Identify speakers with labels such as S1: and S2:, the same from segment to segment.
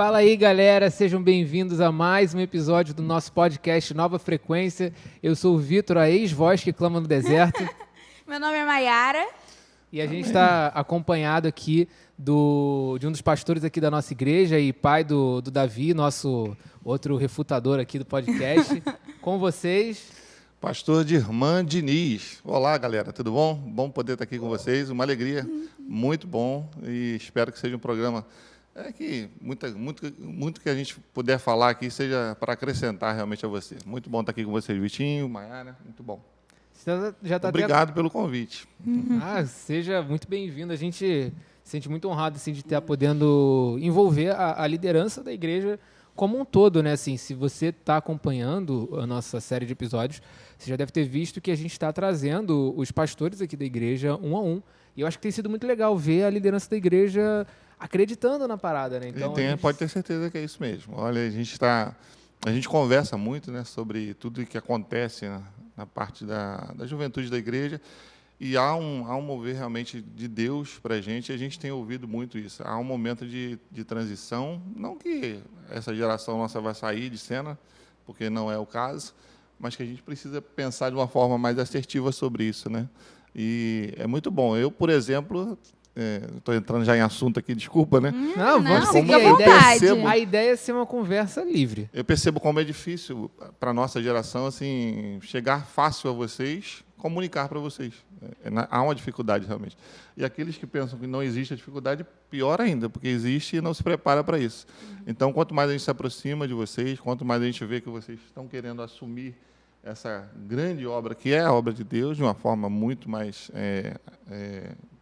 S1: Fala aí, galera, sejam bem-vindos a mais um episódio do nosso podcast Nova Frequência. Eu sou o Vitor, a ex-voz que clama no deserto.
S2: Meu nome é Maiara.
S1: E a gente está acompanhado aqui de um dos pastores aqui da nossa igreja e pai do Davi, nosso outro refutador aqui do podcast. Com vocês...
S3: Pastor Dirman Diniz. Olá, galera, tudo bom? Bom poder estar aqui com vocês, uma alegria, muito bom, e espero que seja um programa que muito que a gente puder falar aqui seja para acrescentar realmente a você. Muito bom estar aqui com vocês, Vitinho, Maiara, muito bom. Obrigado pelo convite.
S1: Seja muito bem-vindo. A gente se sente muito honrado assim, de estar podendo envolver a liderança da igreja como um todo, né? Assim, se você está acompanhando a nossa série de episódios, você já deve ter visto que a gente está trazendo os pastores aqui da igreja um a um. E eu acho que tem sido muito legal ver a liderança da igreja acreditando na parada, né? Então,
S3: pode ter certeza que é isso mesmo. Olha, a gente conversa muito, né, sobre tudo que acontece na parte da juventude da igreja. E há um mover realmente de Deus para a gente tem ouvido muito isso. Há um momento de transição, não que essa geração nossa vai sair de cena, porque não é o caso, mas que a gente precisa pensar de uma forma mais assertiva sobre isso, né? E é muito bom. Eu, por exemplo, estou entrando já em assunto aqui, desculpa, né?
S1: Não, vamos seguir a ideia é ser uma conversa livre.
S3: Eu percebo como é difícil para a nossa geração assim, chegar fácil a vocês, comunicar para vocês. Há uma dificuldade, realmente. E aqueles que pensam que não existe a dificuldade, pior ainda, porque existe e não se prepara para isso. Então, quanto mais a gente se aproxima de vocês, quanto mais a gente vê que vocês estão querendo assumir essa grande obra, que é a obra de Deus, de uma forma muito mais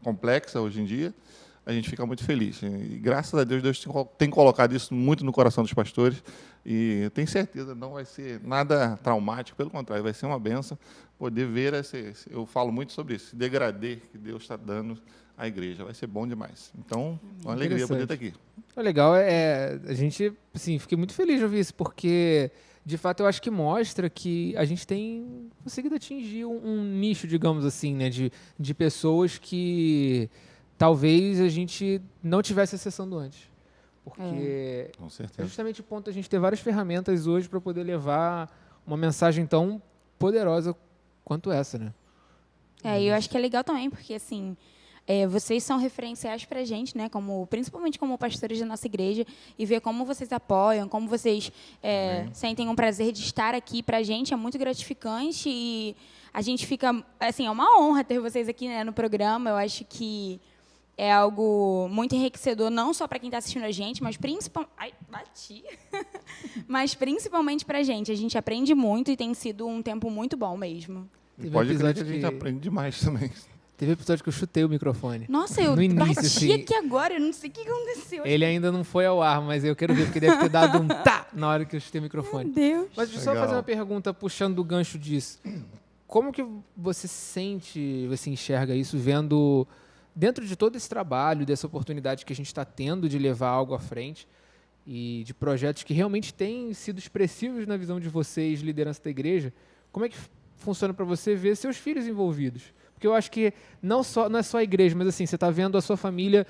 S3: complexa hoje em dia, a gente fica muito feliz. E, graças a Deus, Deus tem colocado isso muito no coração dos pastores, e eu tenho certeza, não vai ser nada traumático, pelo contrário, vai ser uma bênção poder ver eu falo muito sobre isso, esse degradê que Deus está dando à igreja, vai ser bom demais. Então, uma alegria poder estar aqui.
S1: O legal a gente, assim, fiquei muito feliz de ouvir isso, porque, de fato, eu acho que mostra que a gente tem conseguido atingir um nicho, digamos assim, né, de pessoas que talvez a gente não tivesse acessando antes. Porque
S3: com certeza.
S1: É justamente o ponto de a gente ter várias ferramentas hoje para poder levar uma mensagem tão poderosa quanto essa, né?
S2: E eu acho que é legal também, porque, assim, vocês são referenciais para a gente, né? Principalmente como pastores da nossa igreja, e ver como vocês apoiam, como vocês sentem um prazer de estar aqui para a gente é muito gratificante, e a gente fica, assim, é uma honra ter vocês aqui, né, no programa. Eu acho que é algo muito enriquecedor, não só para quem está assistindo a gente, mas mas principalmente para a gente. A gente aprende muito e tem sido um tempo muito bom mesmo.
S3: Pode crer que a gente aprende demais também.
S1: Teve episódio que eu chutei o microfone.
S2: Nossa, eu bati aqui agora, eu não sei o que aconteceu.
S1: Ele ainda não foi ao ar, mas eu quero ver, porque deve ter dado um tá na hora que eu chutei o microfone.
S2: Meu Deus.
S1: Mas deixa eu só fazer uma pergunta, puxando do gancho disso. Como que você sente, você enxerga isso, vendo, dentro de todo esse trabalho, dessa oportunidade que a gente está tendo de levar algo à frente, e de projetos que realmente têm sido expressivos na visão de vocês, liderança da igreja, como é que funciona para você ver seus filhos envolvidos? Porque eu acho que não é só a igreja, mas assim, você está vendo a sua família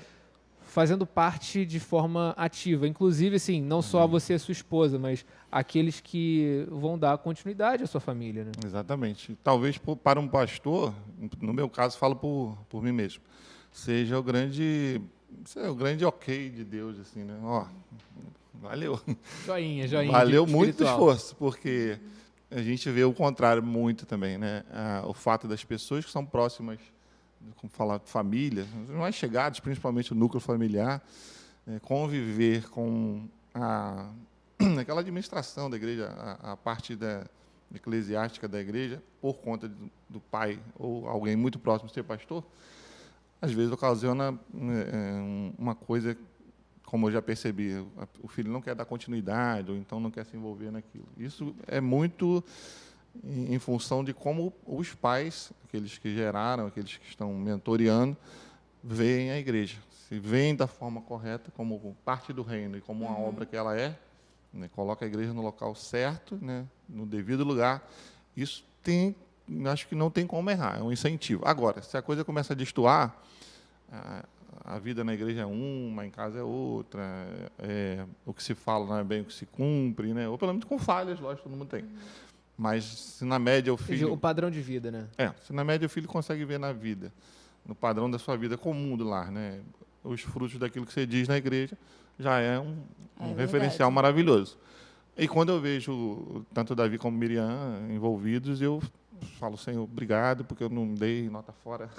S1: fazendo parte de forma ativa. Inclusive, assim, não só você e a sua esposa, mas aqueles que vão dar continuidade à sua família, né?
S3: Exatamente. Talvez para um pastor, no meu caso, falo por mim mesmo, seja o grande ok de Deus, assim, né? Ó, valeu.
S1: Joinha.
S3: Valeu muito esforço, porque a gente vê o contrário muito também, né? O fato das pessoas que são próximas, como falar, família, os mais chegados, principalmente o núcleo familiar, conviver com aquela administração da igreja, a parte eclesiástica da igreja, por conta do pai ou alguém muito próximo de ser pastor, às vezes ocasiona uma coisa, como eu já percebi, o filho não quer dar continuidade, ou então não quer se envolver naquilo. Isso é muito em função de como os pais, aqueles que geraram, aqueles que estão mentoreando, veem a igreja. Se veem da forma correta, como parte do reino e como uma obra que ela é, né, coloca a igreja no local certo, né, no devido lugar, isso acho que não tem como errar, é um incentivo. Agora, se a coisa começa a destoar, a vida na igreja é uma, em casa é outra, o que se fala não é bem o que se cumpre, né? Ou pelo menos com falhas, lógico, todo mundo tem. Mas se na média o filho...
S1: O padrão de vida, né?
S3: Se na média o filho consegue ver na vida, no padrão da sua vida comum do lar, né? Os frutos daquilo que você diz na igreja, já é um referencial maravilhoso. E quando eu vejo tanto Davi como Miriam envolvidos, eu falo, Senhor, obrigado, porque eu não dei nota fora,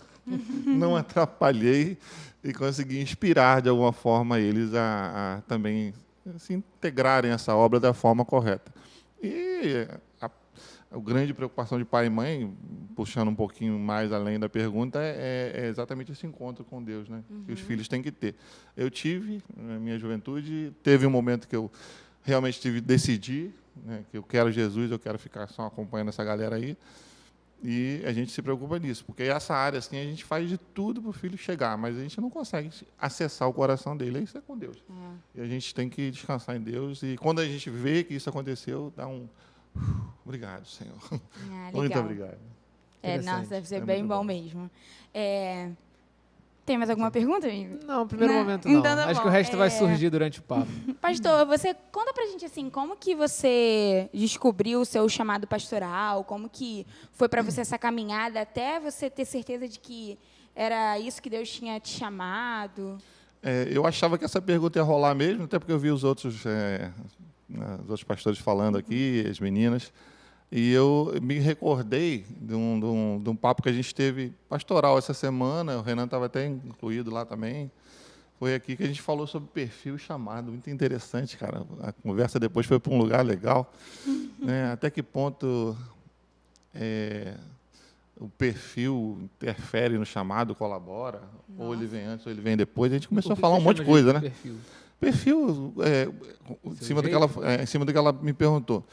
S3: não atrapalhei e consegui inspirar de alguma forma eles a também se integrarem essa obra da forma correta. E a grande preocupação de pai e mãe, puxando um pouquinho mais além da pergunta, é exatamente esse encontro com Deus, né? Que os filhos têm que ter. Eu tive, na minha juventude, teve um momento que eu realmente tive que decidir, né, que eu quero Jesus, eu quero ficar só acompanhando essa galera aí. E a gente se preocupa nisso, porque essa área, assim, a gente faz de tudo para o filho chegar, mas a gente não consegue acessar o coração dele, isso é com Deus. E a gente tem que descansar em Deus, e quando a gente vê que isso aconteceu, dá um... Obrigado, Senhor. Muito obrigado.
S2: Nossa, deve ser bem bom mesmo. Tem mais alguma pergunta, amigo?
S1: Não, no primeiro momento não.
S2: Então,
S1: Acho que o resto vai surgir durante o papo.
S2: Pastor, você conta pra gente assim, como que você descobriu o seu chamado pastoral? Como que foi para você essa caminhada até você ter certeza de que era isso que Deus tinha te chamado?
S3: Eu achava que essa pergunta ia rolar mesmo, até porque eu vi os outros pastores falando aqui, as meninas. E eu me recordei de um papo que a gente teve pastoral essa semana, o Renan estava até incluído lá também. Foi aqui que a gente falou sobre perfil e chamado, muito interessante, cara. A conversa depois foi para um lugar legal. Né? Até que ponto o perfil interfere no chamado, colabora, ou ele vem antes ou ele vem depois. A gente começou a falar um monte de coisa, né? Perfil em cima do que ela me perguntou.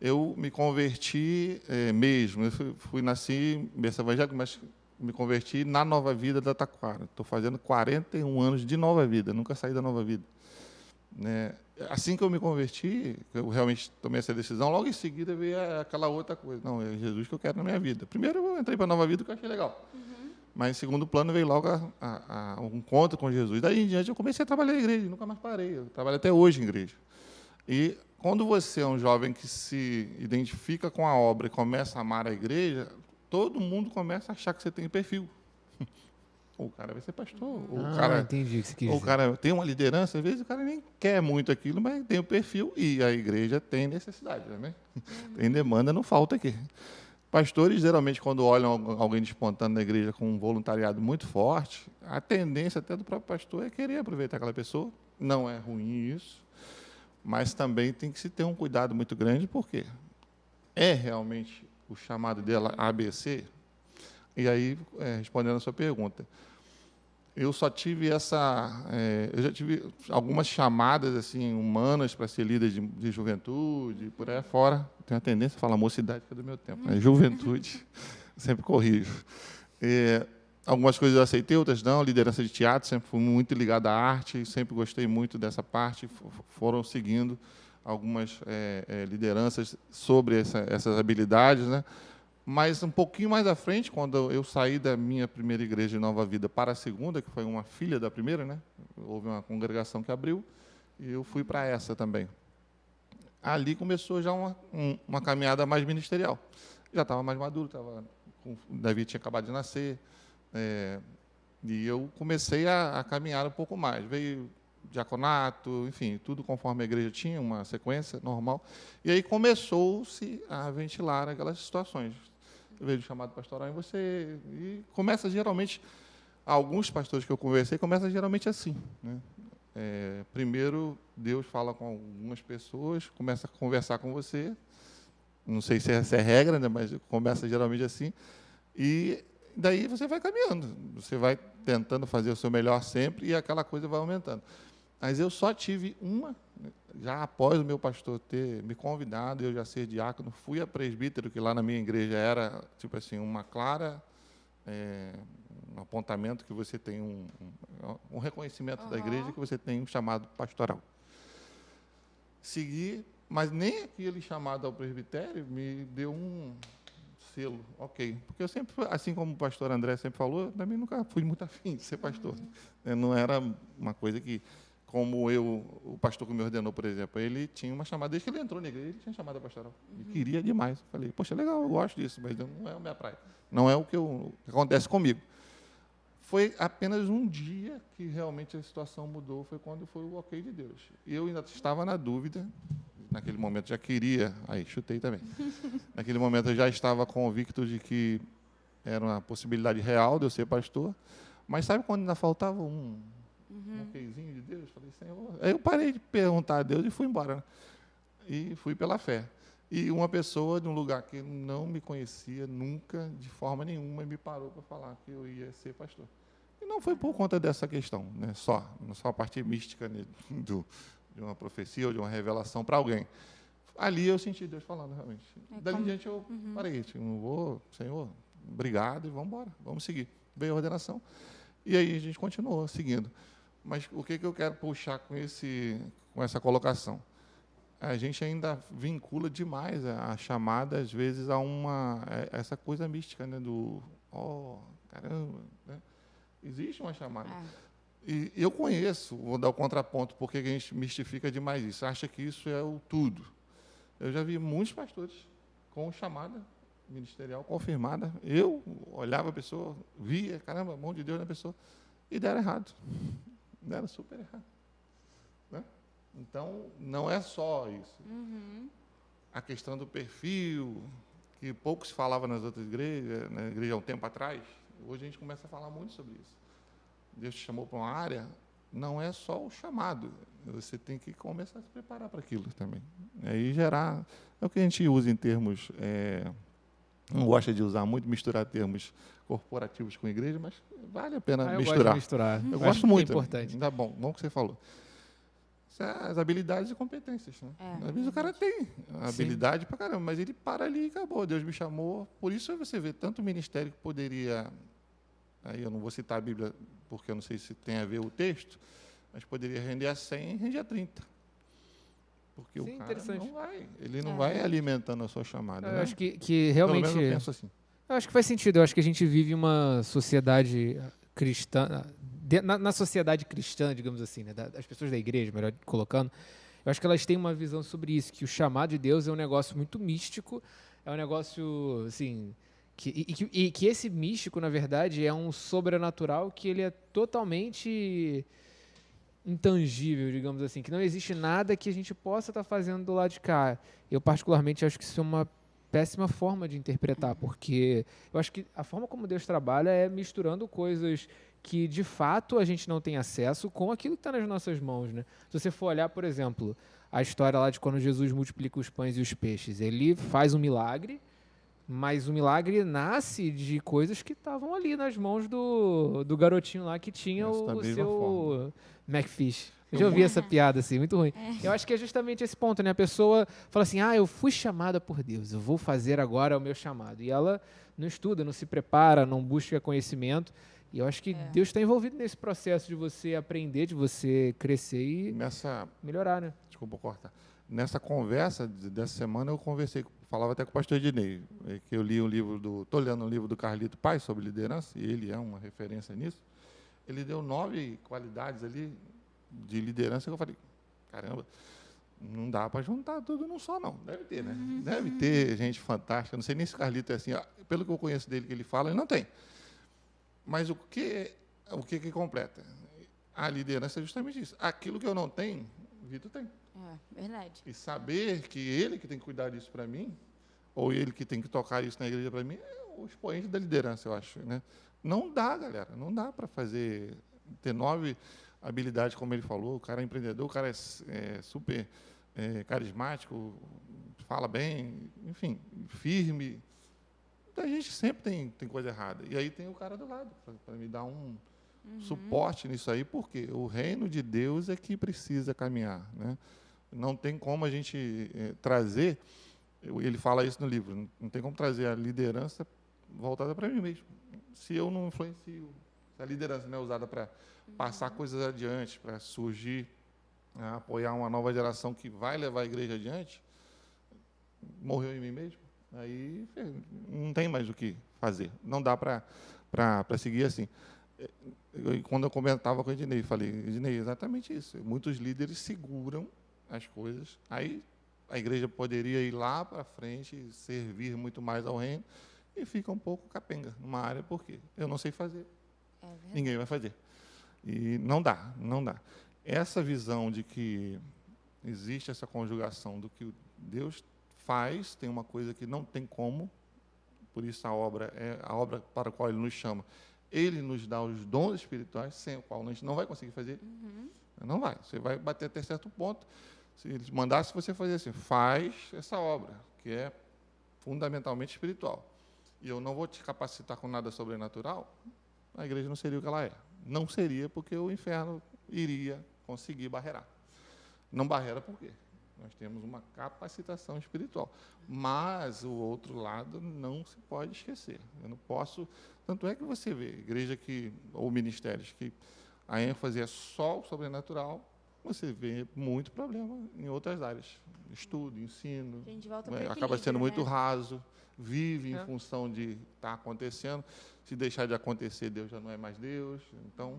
S3: Eu me converti mesmo. Eu nasci em berço evangélico, mas me converti na Nova Vida da Taquara. Estou fazendo 41 anos de Nova Vida, nunca saí da Nova Vida. Né? Assim que eu me converti, eu realmente tomei essa decisão, logo em seguida veio aquela outra coisa. Não, é Jesus que eu quero na minha vida. Primeiro eu entrei para a Nova Vida, que eu achei legal. Mas em segundo plano veio logo um encontro com Jesus. Daí em diante eu comecei a trabalhar na igreja, nunca mais parei. Eu trabalho até hoje em igreja. E quando você é um jovem que se identifica com a obra e começa a amar a igreja, todo mundo começa a achar que você tem perfil. O cara vai ser pastor,
S1: entendi o que você quis
S3: o cara tem uma liderança, às vezes o cara nem quer muito aquilo, mas tem o perfil e a igreja tem necessidade, né? Tem demanda, não falta aqui. Pastores, geralmente, quando olham alguém despontando na igreja com um voluntariado muito forte, a tendência até do próprio pastor é querer aproveitar aquela pessoa. Não é ruim isso, mas também tem que se ter um cuidado muito grande, porque é realmente o chamado dela ABC. E aí, respondendo a sua pergunta, eu só tive eu já tive algumas chamadas assim humanas para ser líder de juventude, por aí fora. Tenho a tendência a falar mocidade, que é do meu tempo, mas juventude, sempre corrijo. Algumas coisas eu aceitei, outras não. Liderança de teatro, sempre fui muito ligado à arte, sempre gostei muito dessa parte. Foram seguindo algumas lideranças sobre essas habilidades, né? Mas um pouquinho mais à frente, quando eu saí da minha primeira igreja de Nova Vida para a segunda, que foi uma filha da primeira, né? Houve uma congregação que abriu, e eu fui para essa também. Ali começou já uma caminhada mais ministerial. Já estava mais maduro, Davi tinha acabado de nascer, e eu comecei a caminhar um pouco mais. Veio diaconato, enfim, tudo conforme a igreja tinha, uma sequência normal. E aí começou-se a ventilar aquelas situações. Veio o chamado pastoral em você, e começa geralmente, alguns pastores que eu conversei, começa geralmente assim, né? Primeiro, Deus fala com algumas pessoas, começa a conversar com você, não sei se essa é regra, né, mas começa geralmente assim, e daí você vai caminhando, você vai tentando fazer o seu melhor sempre, e aquela coisa vai aumentando. Mas eu só tive uma, já após o meu pastor ter me convidado, eu já ser diácono, fui a presbítero, que lá na minha igreja era, tipo assim, uma clara, um apontamento que você tem um reconhecimento da igreja, que você tem um chamado pastoral. Segui, mas nem aquele chamado ao presbitério me deu selo, ok. Porque eu sempre, assim como o pastor André sempre falou, eu também nunca fui muito afim de ser pastor. Não era uma coisa que, como o pastor que me ordenou, por exemplo, ele tinha uma chamada, desde que ele entrou na igreja, ele tinha chamada pastoral. E queria demais. Eu falei, poxa, legal, eu gosto disso, mas não é a minha praia. Não é o que acontece comigo. Foi apenas um dia que realmente a situação mudou, foi quando foi o ok de Deus. Eu ainda estava na dúvida, naquele momento já queria, aí chutei também. Naquele momento eu já estava convicto de que era uma possibilidade real de eu ser pastor, mas sabe quando ainda faltava um okzinho de Deus? Falei, Senhor... Aí eu parei de perguntar a Deus e fui embora, né? E fui pela fé. E uma pessoa de um lugar que não me conhecia nunca, de forma nenhuma, me parou para falar que eu ia ser pastor. E não foi por conta dessa questão, né? Não só a parte mística, né, de uma profecia ou de uma revelação para alguém. Ali eu senti Deus falando, realmente. Dali em diante eu parei, não vou, Senhor, obrigado e vamos embora, vamos seguir. Veio a ordenação e aí a gente continuou seguindo. Mas o que eu quero puxar com essa colocação? A gente ainda vincula demais a chamada, às vezes, a essa coisa mística, né? Caramba, né? Existe uma chamada. E eu conheço, vou dar o contraponto, porque a gente mistifica demais isso, acha que isso é o tudo. Eu já vi muitos pastores com chamada ministerial confirmada. Eu olhava a pessoa, via, caramba, mão de Deus na pessoa, e deram errado. Deram super errado. Né? Então, não é só isso. A questão do perfil, que pouco se falava nas outras igrejas, na igreja há um tempo atrás, hoje a gente começa a falar muito sobre isso. Deus te chamou para uma área, não é só o chamado, você tem que começar a se preparar para aquilo também. Aí gerar, é o que a gente usa em termos, não gosta de usar muito, misturar termos corporativos com igreja, mas vale a pena misturar.
S1: Gosto de misturar.
S3: Eu gosto muito.
S1: É importante.
S3: Tá bom que você falou. As habilidades e competências. Né? Às vezes o cara tem habilidade para caramba, mas ele para ali e acabou. Deus me chamou. Por isso você vê tanto ministério que poderia... Aí eu não vou citar a Bíblia, porque eu não sei se tem a ver o texto, mas poderia render a 100 e rende a 30. Porque o cara não vai alimentando a sua chamada.
S1: Eu
S3: né?
S1: acho que realmente...
S3: Pelo menos eu penso assim.
S1: Eu acho que faz sentido. Eu acho que a gente vive uma sociedade cristã... Na sociedade cristã, digamos assim, né, das pessoas da igreja, melhor colocando, eu acho que elas têm uma visão sobre isso, que o chamado de Deus é um negócio muito místico, é um negócio, assim, que esse místico, na verdade, é um sobrenatural que ele é totalmente intangível, digamos assim, que não existe nada que a gente possa estar fazendo do lado de cá. Eu, particularmente, acho que isso é uma péssima forma de interpretar, porque eu acho que a forma como Deus trabalha é misturando coisas que, de fato, a gente não tem acesso com aquilo que está nas nossas mãos, né? Se você for olhar, por exemplo, a história lá de quando Jesus multiplica os pães e os peixes, ele faz um milagre, mas o milagre nasce de coisas que estavam ali nas mãos do garotinho lá que tinha o seu McFish. Eu já ouvi essa piada assim, muito ruim. Eu acho que é justamente esse ponto, né? A pessoa fala assim, eu fui chamada por Deus, eu vou fazer agora o meu chamado. E ela não estuda, não se prepara, não busca conhecimento. E eu acho que Deus está envolvido nesse processo de você aprender, de você crescer e melhorar, né?
S3: Desculpa cortar. Nessa conversa dessa semana, eu falava até com o pastor Ednei, que eu li estou lendo um livro do Carlito Paz sobre liderança, e ele é uma referência nisso. Ele deu 9 qualidades ali de liderança que eu falei, caramba, não dá para juntar tudo num só, não. Deve ter, né? Deve ter gente fantástica. Não sei nem se o Carlito é assim, pelo que eu conheço dele que ele fala, ele não tem. Mas o que completa? A liderança é justamente isso. Aquilo que eu não tenho, o Vitor tem.
S2: Verdade.
S3: E saber que ele que tem que cuidar disso para mim, ou ele que tem que tocar isso na igreja para mim, é o expoente da liderança, eu acho. Né? Não dá, galera. Não dá para ter 9 habilidades, como ele falou. O cara é empreendedor, o cara é super carismático, fala bem, enfim, firme. A gente sempre tem coisa errada. E aí tem o cara do lado, para me dar um suporte nisso aí, porque o reino de Deus é que precisa caminhar. Né? Não tem como a gente trazer, ele fala isso no livro, não tem como trazer a liderança voltada para mim mesmo. Se eu não influencio, se a liderança não é usada para passar coisas adiante, para surgir, apoiar uma nova geração que vai levar a igreja adiante, morreu em mim mesmo. Aí não tem mais o que fazer. Não dá para seguir assim. Quando eu comentava com o Ednei, falei, Ednei, exatamente isso. Muitos líderes seguram as coisas. Aí a igreja poderia ir lá para frente, servir muito mais ao reino, e fica um pouco capenga numa área, por quê? Eu não sei fazer. Ninguém vai fazer. E não dá. Essa visão de que existe essa conjugação do que Deus faz, tem uma coisa que não tem como, por isso a obra é a obra para a qual Ele nos chama. Ele nos dá os dons espirituais, sem o qual a gente não vai conseguir fazer. Não vai. Você vai bater até certo ponto. Se Ele mandasse você fazer assim, faz essa obra, que é fundamentalmente espiritual, e eu não vou te capacitar com nada sobrenatural, a igreja não seria o que ela é. Não seria porque o inferno iria conseguir barrerar. Não barreira por quê? Nós temos uma capacitação espiritual. Mas o outro lado não se pode esquecer. Eu não posso... Tanto é que você vê igreja ou ministérios que a ênfase é só o sobrenatural, você vê muito problema em outras áreas. Estudo, ensino, acaba sendo muito raso, vive em função de estar acontecendo. Se deixar de acontecer, Deus já não é mais Deus. Então,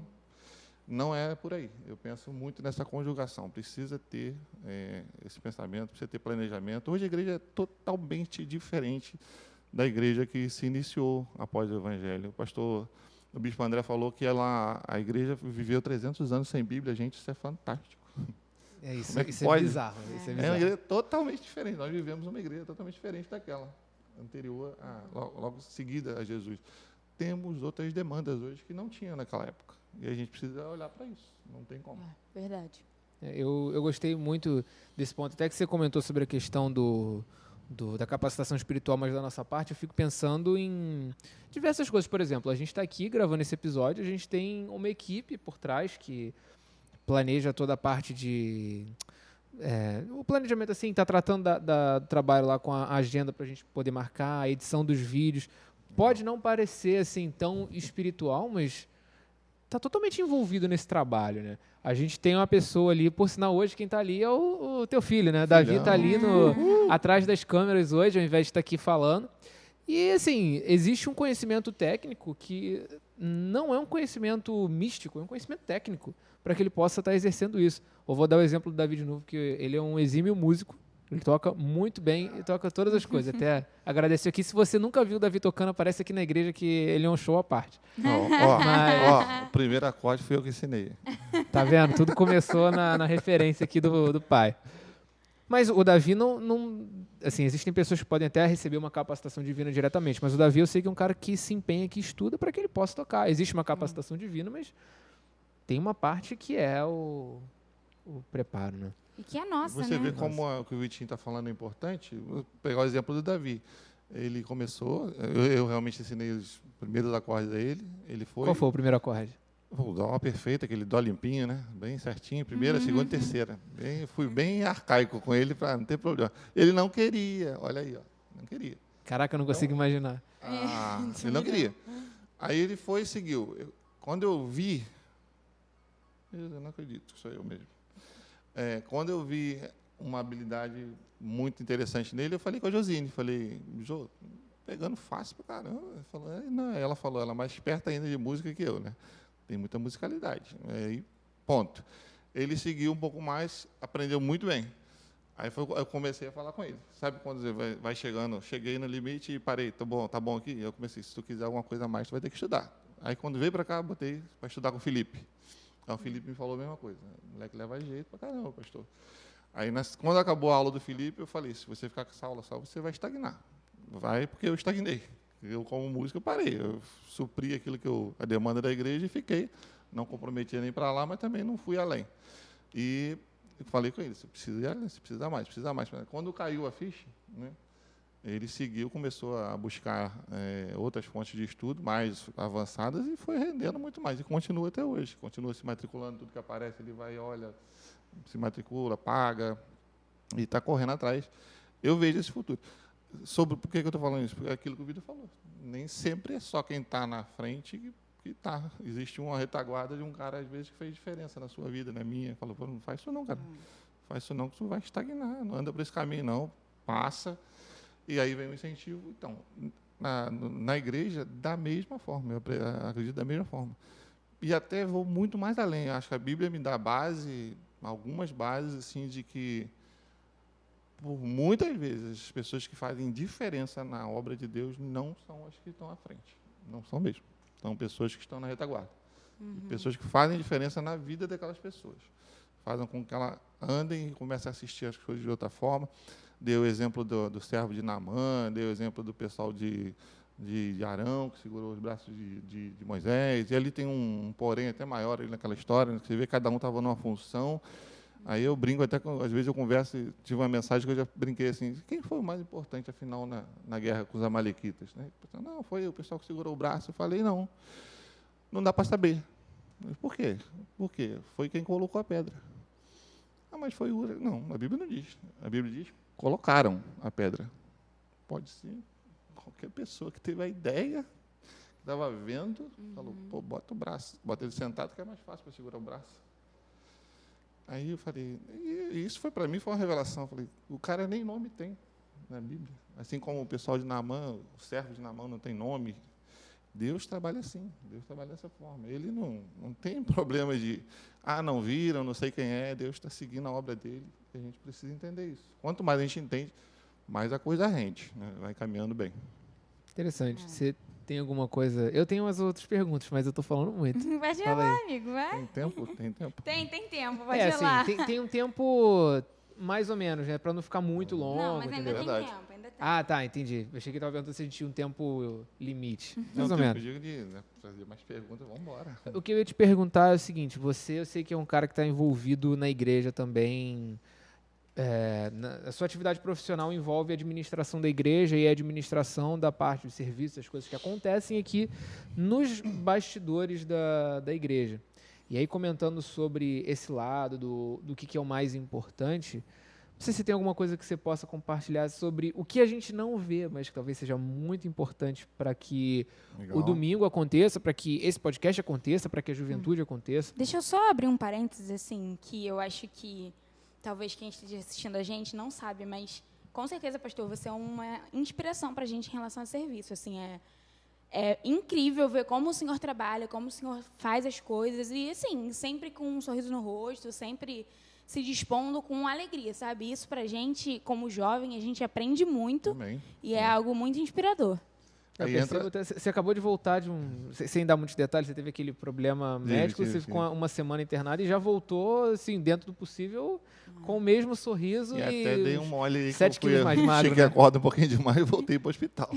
S3: não é por aí. Eu penso muito nessa conjugação. Precisa ter esse pensamento, precisa ter planejamento. Hoje a igreja é totalmente diferente da igreja que se iniciou após o Evangelho. O bispo André falou que a igreja viveu 300 anos sem Bíblia. Gente, isso é fantástico.
S1: Isso é bizarro. Isso é bizarro.
S3: É uma igreja totalmente diferente. Nós vivemos uma igreja totalmente diferente daquela anterior, logo seguida a Jesus. Temos outras demandas hoje que não tinha naquela época. E a gente precisa olhar para isso. Não tem como.
S2: Verdade.
S1: Eu gostei muito desse ponto. Até que você comentou sobre a questão da capacitação espiritual, mas da nossa parte, eu fico pensando em diversas coisas. Por exemplo, a gente está aqui gravando esse episódio, a gente tem uma equipe por trás que planeja toda a parte de... o planejamento, assim, está tratando do trabalho lá com a agenda para a gente poder marcar, a edição dos vídeos. Pode não parecer, assim, tão espiritual, mas está totalmente envolvido nesse trabalho, né? A gente tem uma pessoa ali, por sinal, hoje quem está ali é o teu filho, né? Davi está ali atrás das câmeras hoje, ao invés de estar aqui falando. E, assim, existe um conhecimento técnico que não é um conhecimento místico, é um conhecimento técnico para que ele possa estar exercendo isso. Eu vou dar o exemplo do Davi de novo, que ele é um exímio músico, ele toca muito bem e toca todas as coisas. Até agradecer aqui. Se você nunca viu o Davi tocando, aparece aqui na igreja que ele é um show à parte.
S3: O primeiro acorde foi eu que ensinei.
S1: Tá vendo? Tudo começou na referência aqui do pai. Mas o Davi não... Assim, existem pessoas que podem até receber uma capacitação divina diretamente, mas o Davi eu sei que é um cara que se empenha, que estuda para que ele possa tocar. Existe uma capacitação divina, mas tem uma parte que é o preparo, né?
S2: E que é nossa,
S3: Você
S2: né?
S3: vê como o que o Vitinho está falando é importante. Vou pegar o exemplo do Davi. Ele começou, eu realmente ensinei os primeiros acordes a ele. Ele foi...
S1: Qual foi o primeiro acorde?
S3: O dó perfeito, aquele dó limpinho, né? Bem certinho, primeira, segunda e terceira. Fui bem arcaico com ele para não ter problema. Ele não queria, olha aí, ó, não queria.
S1: Caraca, eu não consigo imaginar.
S3: Ele não queria. Aí ele foi e seguiu. Quando eu vi, eu não acredito que sou eu mesmo. Quando eu vi uma habilidade muito interessante nele, eu falei com a Josine, falei, Jô, pegando fácil pra caramba. Ela falou, ela é mais esperta ainda de música que eu, né? Tem muita musicalidade. Aí, ponto. Ele seguiu um pouco mais, aprendeu muito bem. Aí eu comecei a falar com ele. Sabe quando você vai chegando, cheguei no limite e parei, tá bom aqui? Eu comecei, se tu quiser alguma coisa a mais, tu vai ter que estudar. Aí quando veio para cá, botei para estudar com o Felipe. Aí o Felipe me falou a mesma coisa. O moleque leva jeito pra caramba, pastor. Aí quando acabou a aula do Felipe, eu falei, se você ficar com essa aula só, você vai estagnar. Vai porque eu estagnei. Eu, como músico, eu parei. Eu supri aquilo a demanda da igreja e fiquei. Não comprometia nem para lá, mas também não fui além. E falei com ele, você precisa mais. Quando caiu a ficha, né, ele seguiu, começou a buscar outras fontes de estudo mais avançadas e foi rendendo muito mais. E continua até hoje. Continua se matriculando, tudo que aparece, ele vai, olha, se matricula, paga e está correndo atrás. Eu vejo esse futuro. Por que eu estou falando isso? Porque é aquilo que o Vitor falou. Nem sempre é só quem está na frente que está. Existe uma retaguarda de um cara, às vezes, que fez diferença na sua vida, na minha. Falou, não faz isso não, cara. Faz isso não, que tu vai estagnar. Não anda por esse caminho, não. Passa. E aí vem o incentivo. Então, na igreja, da mesma forma, eu acredito da mesma forma. E até vou muito mais além. Acho que a Bíblia me dá algumas bases, assim, de que, por muitas vezes, as pessoas que fazem diferença na obra de Deus não são as que estão à frente. Não são mesmo. São pessoas que estão na retaguarda. Pessoas que fazem diferença na vida daquelas pessoas. Fazem com que ela andem e comece a assistir as coisas de outra forma. Deu o exemplo do servo de Naamã, deu o exemplo do pessoal de Arão, que segurou os braços de Moisés. E ali tem um porém até maior ali naquela história, né, que você vê que cada um estava numa função. Aí eu brinco até, às vezes eu converso, tive uma mensagem que eu já brinquei assim, quem foi o mais importante, afinal, na guerra com os amalequitas? Né? Não, foi o pessoal que segurou o braço. Eu falei, não dá para saber. Por quê? Porque foi quem colocou a pedra. Mas foi Ura. Não, a Bíblia não diz. A Bíblia diz, colocaram a pedra. Pode ser qualquer pessoa que teve a ideia, que estava vendo, falou, bota o braço, bota ele sentado, que é mais fácil para segurar o braço. Aí eu falei, e isso para mim foi uma revelação. Eu falei, o cara nem nome tem na Bíblia. Assim como o pessoal de Naamã, o servo de Naamã não tem nome. Deus trabalha assim, Deus trabalha dessa forma. Ele não tem problema de, não viram, não sei quem é, Deus está seguindo a obra dele. E a gente precisa entender isso. Quanto mais a gente entende, mais a coisa rende, né? Vai caminhando bem.
S1: Interessante. Você tem alguma coisa... Eu tenho umas outras perguntas, mas eu estou falando muito.
S2: Vai de lá, amigo, vai.
S3: Tem tempo? Tem tempo.
S2: Tem tempo, pode ir lá.
S1: Assim, tem um tempo mais ou menos, né? Para não ficar muito longo.
S2: Não, mas ainda
S1: entendeu?
S2: tem tempo, ainda tem.
S1: Tá, entendi. Eu achei que estava perguntando se a gente tinha um tempo limite.
S3: Não,
S1: Mais ou menos.
S3: Eu digo de fazer mais perguntas, vamos embora.
S1: O que eu ia te perguntar é o seguinte, eu sei que é um cara que está envolvido na igreja também, a sua atividade profissional envolve a administração da igreja e a administração da parte de serviços, as coisas que acontecem aqui nos bastidores da igreja. E aí, comentando sobre esse lado do que é o mais importante, não sei se tem alguma coisa que você possa compartilhar sobre o que a gente não vê, mas que talvez seja muito importante para que o domingo aconteça, para que esse podcast aconteça, para que a juventude aconteça.
S2: Deixa eu só abrir um parênteses, assim, que eu acho que talvez quem esteja assistindo a gente não sabe, mas com certeza, pastor, você é uma inspiração para a gente em relação a serviço. Assim, é incrível ver como o senhor trabalha, como o senhor faz as coisas e, assim, sempre com um sorriso no rosto, sempre se dispondo com alegria, sabe? Isso, para a gente, como jovem, a gente aprende muito.
S3: Amém.
S2: E é algo muito inspirador.
S1: Você acabou de voltar sem dar muitos detalhes, você teve aquele problema médico, você ficou uma semana internado e já voltou, assim, dentro do possível, com o mesmo sorriso
S3: e até dei um mole aí
S1: 7 quilos mais magro.
S3: Cheguei a corda um pouquinho demais e voltei para o hospital.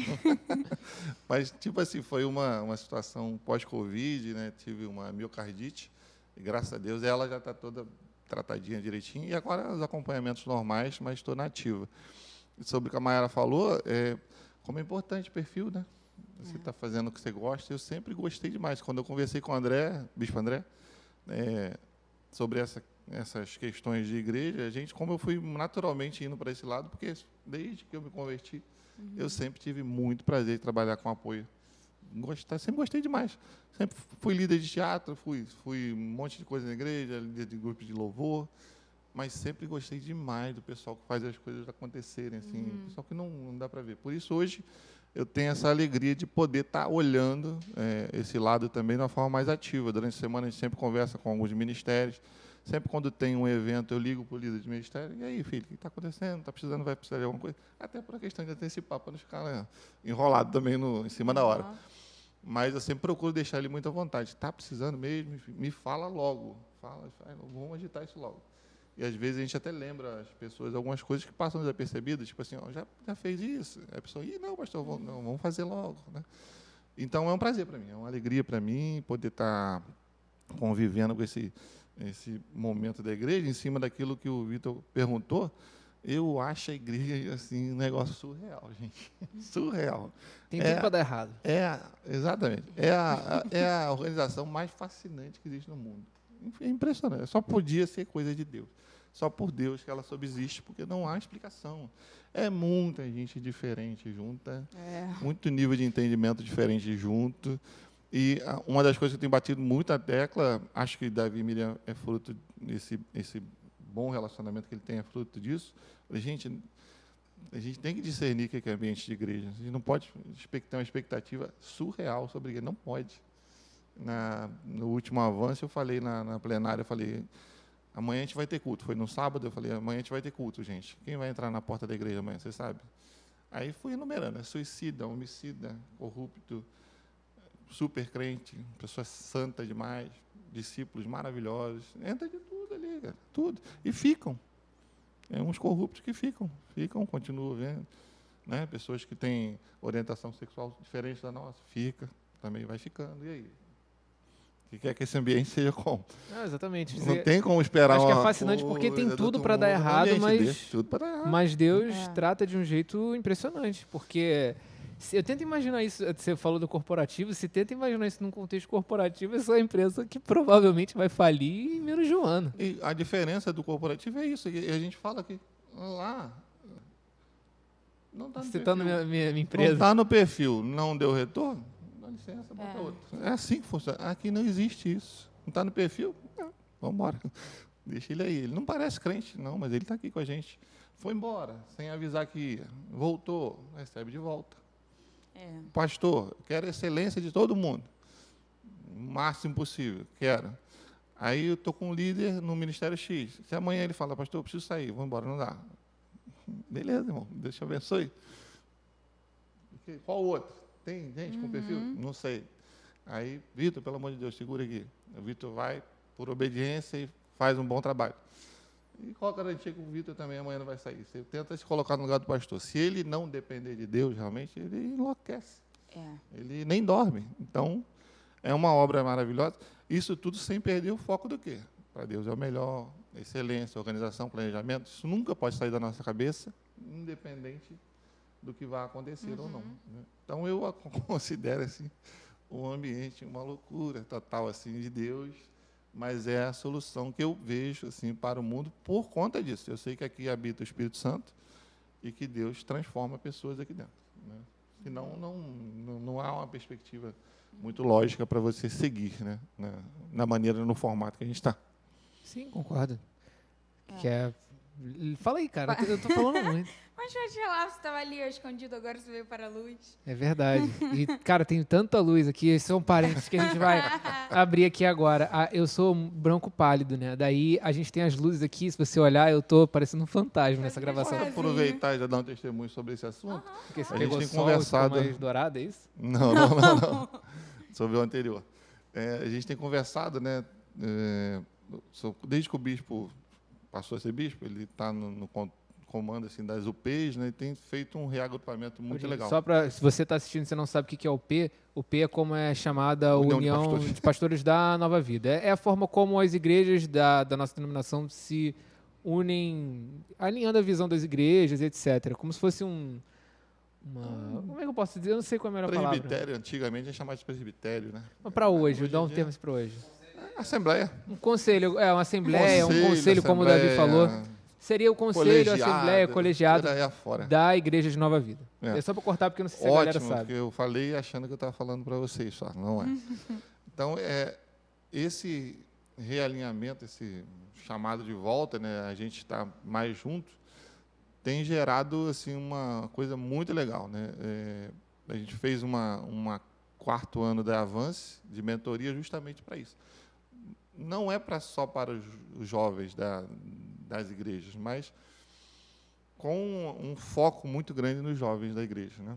S3: Mas, tipo assim, foi uma situação pós-Covid, né? Tive uma miocardite e, graças a Deus, ela já está toda tratadinha direitinho e agora os acompanhamentos normais, mas estou na ativa. E sobre o que a Mayara falou, como é importante o perfil, né? Você está fazendo o que você gosta. Eu sempre gostei demais. Quando eu conversei com o André, Bispo André, sobre essas questões de igreja, como eu fui naturalmente indo para esse lado, porque desde que eu me converti, eu sempre tive muito prazer em trabalhar com apoio. Sempre gostei demais. Sempre fui líder de teatro, fui um monte de coisa na igreja, líder de grupo de louvor, mas sempre gostei demais do pessoal que faz as coisas acontecerem, assim, pessoal que não dá para ver. Por isso, hoje, eu tenho essa alegria de poder estar olhando esse lado também de uma forma mais ativa. Durante a semana, a gente sempre conversa com alguns ministérios. Sempre quando tem um evento, eu ligo para o líder de ministério. E aí, filho, o que está acontecendo? Vai precisar de alguma coisa? Até por a questão de antecipar, para não ficar enrolado também em cima da hora. Mas eu sempre procuro deixar ele muito à vontade. Está precisando mesmo? Me fala logo. Vamos agitar isso logo. E, às vezes, a gente até lembra as pessoas algumas coisas que passam desapercebidas, tipo assim, já fez isso. Aí a pessoa, não, pastor, vamos fazer logo. Né? Então, é um prazer para mim, é uma alegria para mim poder estar convivendo com esse momento da igreja, em cima daquilo que o Vitor perguntou. Eu acho a igreja assim, um negócio surreal, gente. Surreal.
S1: Tem tudo para dar errado.
S3: Exatamente. É a organização mais fascinante que existe no mundo. É impressionante. Só podia ser coisa de Deus. Só por Deus que ela subsiste, porque não há explicação. É muita gente diferente junta, muito nível de entendimento diferente junto. E uma das coisas que eu tenho batido muito na tecla, acho que Davi e Miriam é fruto desse bom relacionamento que ele tem, é fruto disso. Gente, a gente tem que discernir o que é ambiente de igreja. A gente não pode ter uma expectativa surreal sobre a igreja. Não pode. No último avanço, eu falei na plenária, eu falei, amanhã a gente vai ter culto. Foi no sábado, eu falei, amanhã a gente vai ter culto, gente. Quem vai entrar na porta da igreja amanhã, você sabe? Aí fui enumerando, suicida, homicida, corrupto, super crente, pessoa santa demais, discípulos maravilhosos. Entra de tudo ali, cara, tudo. E ficam. Uns corruptos que ficam, continuam vendo. Né? Pessoas que têm orientação sexual diferente da nossa, também vai ficando. E aí? Que quer que esse ambiente seja como?
S1: Exatamente.
S3: Não tem como esperar.
S1: Acho que é fascinante porque tem tudo para dar errado, mas Deus trata de um jeito impressionante. Porque eu tento imaginar isso, você falou do corporativo, se tenta imaginar isso num contexto corporativo, essa é uma empresa que provavelmente vai falir em menos de um ano.
S3: E a diferença do corporativo é isso, e a gente fala que lá não está no perfil.
S1: Citando minha empresa.
S3: Não está no perfil, não deu retorno? Dá licença, bota outro. É assim que funciona. Aqui não existe isso. Não está no perfil? Não, vamos embora. Deixa ele aí. Ele não parece crente, não, mas ele está aqui com a gente. Foi embora, sem avisar que ia. Voltou, recebe de volta. Pastor, quero excelência de todo mundo. O máximo possível, quero. Aí eu estou com um líder no Ministério X. Se amanhã ele fala, pastor, eu preciso sair, vou embora, não dá. Beleza, irmão, Deus te abençoe. Qual outro? Tem gente com perfil? Não sei. Aí, Vitor, pelo amor de Deus, segura aqui. O Vitor vai por obediência e faz um bom trabalho. E qual a garantia que o Vitor também amanhã não vai sair? Você tenta se colocar no lugar do pastor. Se ele não depender de Deus, realmente, ele enlouquece. Ele nem dorme. Então, é uma obra maravilhosa. Isso tudo sem perder o foco do quê? Para Deus é o melhor, excelência, organização, planejamento. Isso nunca pode sair da nossa cabeça, independente do que vai acontecer ou não. Né? Então, eu considero assim, um ambiente, uma loucura total assim, de Deus, mas é a solução que eu vejo assim, para o mundo por conta disso. Eu sei que aqui habita o Espírito Santo e que Deus transforma pessoas aqui dentro. Né? Senão, não há uma perspectiva muito lógica para você seguir, né? na maneira, no formato que a gente está.
S1: Sim, concordo. Fala aí, cara, eu tô falando muito.
S2: Mas pode falar, você estava ali escondido, agora você veio para a luz.
S1: É verdade. E, cara, tem tanta luz aqui, esses são parênteses que a gente vai abrir aqui agora. Eu sou branco pálido, né? Daí a gente tem as luzes aqui, se você olhar, eu tô parecendo um fantasma nessa gravação.
S3: Posso aproveitar e já dar um testemunho sobre esse assunto?
S1: Porque você
S3: a
S1: pegou
S3: gente tem
S1: sol,
S3: conversado
S1: mais dourado, é isso?
S3: Não. Sobre o anterior. A gente tem conversado, né? Desde que o bispo passou a ser bispo, ele está no comando assim, das UPs, né, e tem feito um reagrupamento muito legal.
S1: Só para, se você está assistindo e você não sabe o que é o UP é como é chamada a União de Pastores da Nova Vida. É a forma como as igrejas da nossa denominação se unem, alinhando a visão das igrejas, etc. Como se fosse como é que eu posso dizer? Eu não sei qual é a melhor palavra.
S3: Presbitério, antigamente, é chamado de presbitério, né?
S1: Mas para hoje, dá um termo para hoje.
S3: Assembleia.
S1: Um conselho, uma assembleia, um conselho, como o Davi falou. Seria o conselho, a assembleia, colegiado da Igreja de Nova Vida. É só para cortar, porque eu não sei se a galera sabe.
S3: Porque eu falei achando que eu estava falando para vocês só, não é. Então, esse realinhamento, esse chamado de volta, né, a gente está mais junto, tem gerado assim, uma coisa muito legal. Né? A gente fez uma quarto ano da Avance, de mentoria, justamente para isso. Não é só para os jovens das igrejas, mas com um foco muito grande nos jovens da igreja. Né?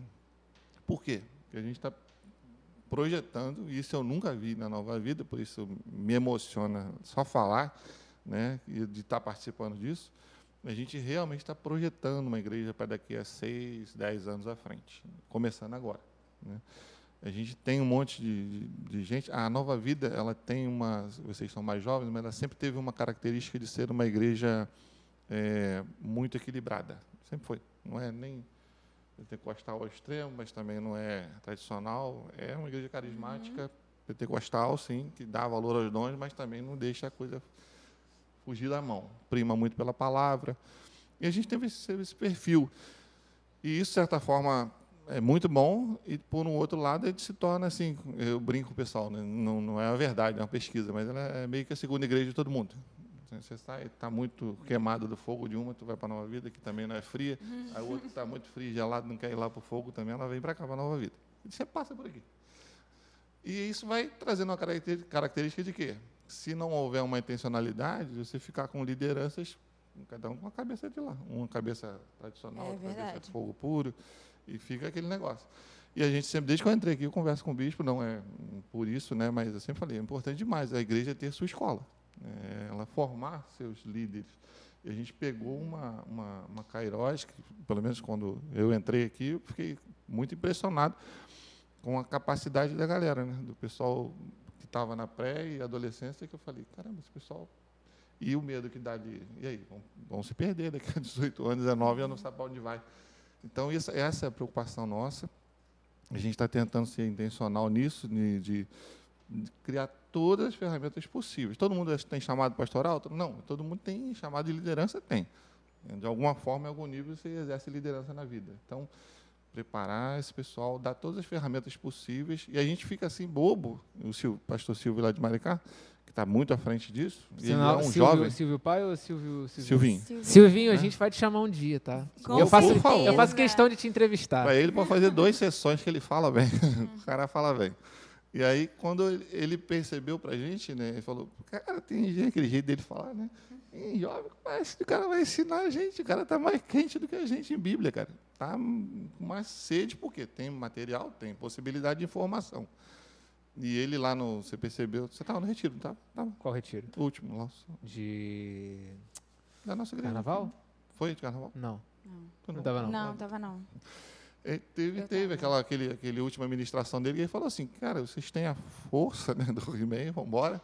S3: Por quê? Porque a gente está projetando, e isso eu nunca vi na Nova Vida, por isso me emociona só falar, né, e de estar participando disso. A gente realmente está projetando uma igreja para daqui a 6, 10 anos à frente, começando agora. Né? A gente tem um monte de gente. A Nova Vida, ela tem vocês são mais jovens, mas ela sempre teve uma característica de ser uma igreja muito equilibrada. Sempre foi. Não é nem pentecostal ao extremo, mas também não é tradicional. É uma igreja carismática, pentecostal, sim, que dá valor aos dons, mas também não deixa a coisa fugir da mão. Prima muito pela palavra. E a gente teve esse perfil. E isso, de certa forma, é muito bom, e, por um outro lado, ele se torna assim, eu brinco com o pessoal, né? Não é a verdade, é uma pesquisa, mas ela é meio que a segunda igreja de todo mundo. Você está muito queimado do fogo de uma, tu vai para a Nova Vida, que também não é fria. A outra está muito fria, gelado, não quer ir lá para o fogo também, ela vem para cá, para a Nova Vida. E você passa por aqui. E isso vai trazendo uma característica de quê? Se não houver uma intencionalidade, você ficar com lideranças, cada um com a cabeça de lá. Uma cabeça tradicional, outra cabeça de fogo puro, e fica aquele negócio. E a gente sempre, desde que eu entrei aqui, eu converso com o bispo, não é por isso, né, mas eu sempre falei, é importante demais a igreja ter sua escola. Ela formar seus líderes. E a gente pegou uma Kairos, que, pelo menos quando eu entrei aqui, eu fiquei muito impressionado com a capacidade da galera, né? Do pessoal que estava na pré e adolescência, que eu falei, caramba, esse pessoal... E o medo que dá de... E aí, vão se perder daqui a 18 anos, 19 anos, não sabe para onde vai. Então, essa é a preocupação nossa. A gente está tentando ser intencional nisso, de criar todas as ferramentas possíveis. Todo mundo tem chamado pastoral? Não. Todo mundo tem chamado de liderança? Tem. De alguma forma, em algum nível, você exerce liderança na vida. Então, preparar esse pessoal, dar todas as ferramentas possíveis. E a gente fica assim, bobo. O pastor Silvio, lá de Maricá, que está muito à frente disso. Ele é um jovem.
S1: Silvio Pai ou Silvinho?
S3: Silvinho,
S1: a gente vai te chamar um dia, tá?
S2: Com
S1: Eu faço
S2: certeza.
S1: questão de te entrevistar.
S3: Para ele, pode fazer 2 sessões que ele fala bem. O cara fala bem. E aí, quando ele percebeu para a gente, né, ele falou, cara, tem aquele jeito dele falar, né? E jovem, mas o cara vai ensinar a gente, o cara está mais quente do que a gente em Bíblia, cara. Está com mais sede, porque tem material, tem possibilidade de informação. E ele lá no... Você percebeu... Você estava no retiro, não estava?
S1: Qual retiro?
S3: O último, lá.
S1: Da
S3: nossa igreja.
S1: Carnaval?
S3: Foi de carnaval?
S1: Não.
S3: Tu
S1: Não estava, não.
S2: Não, estava não.
S3: Teve aquele última administração dele, e ele falou assim, cara, vocês têm a força, né, do He-Man, vamos embora,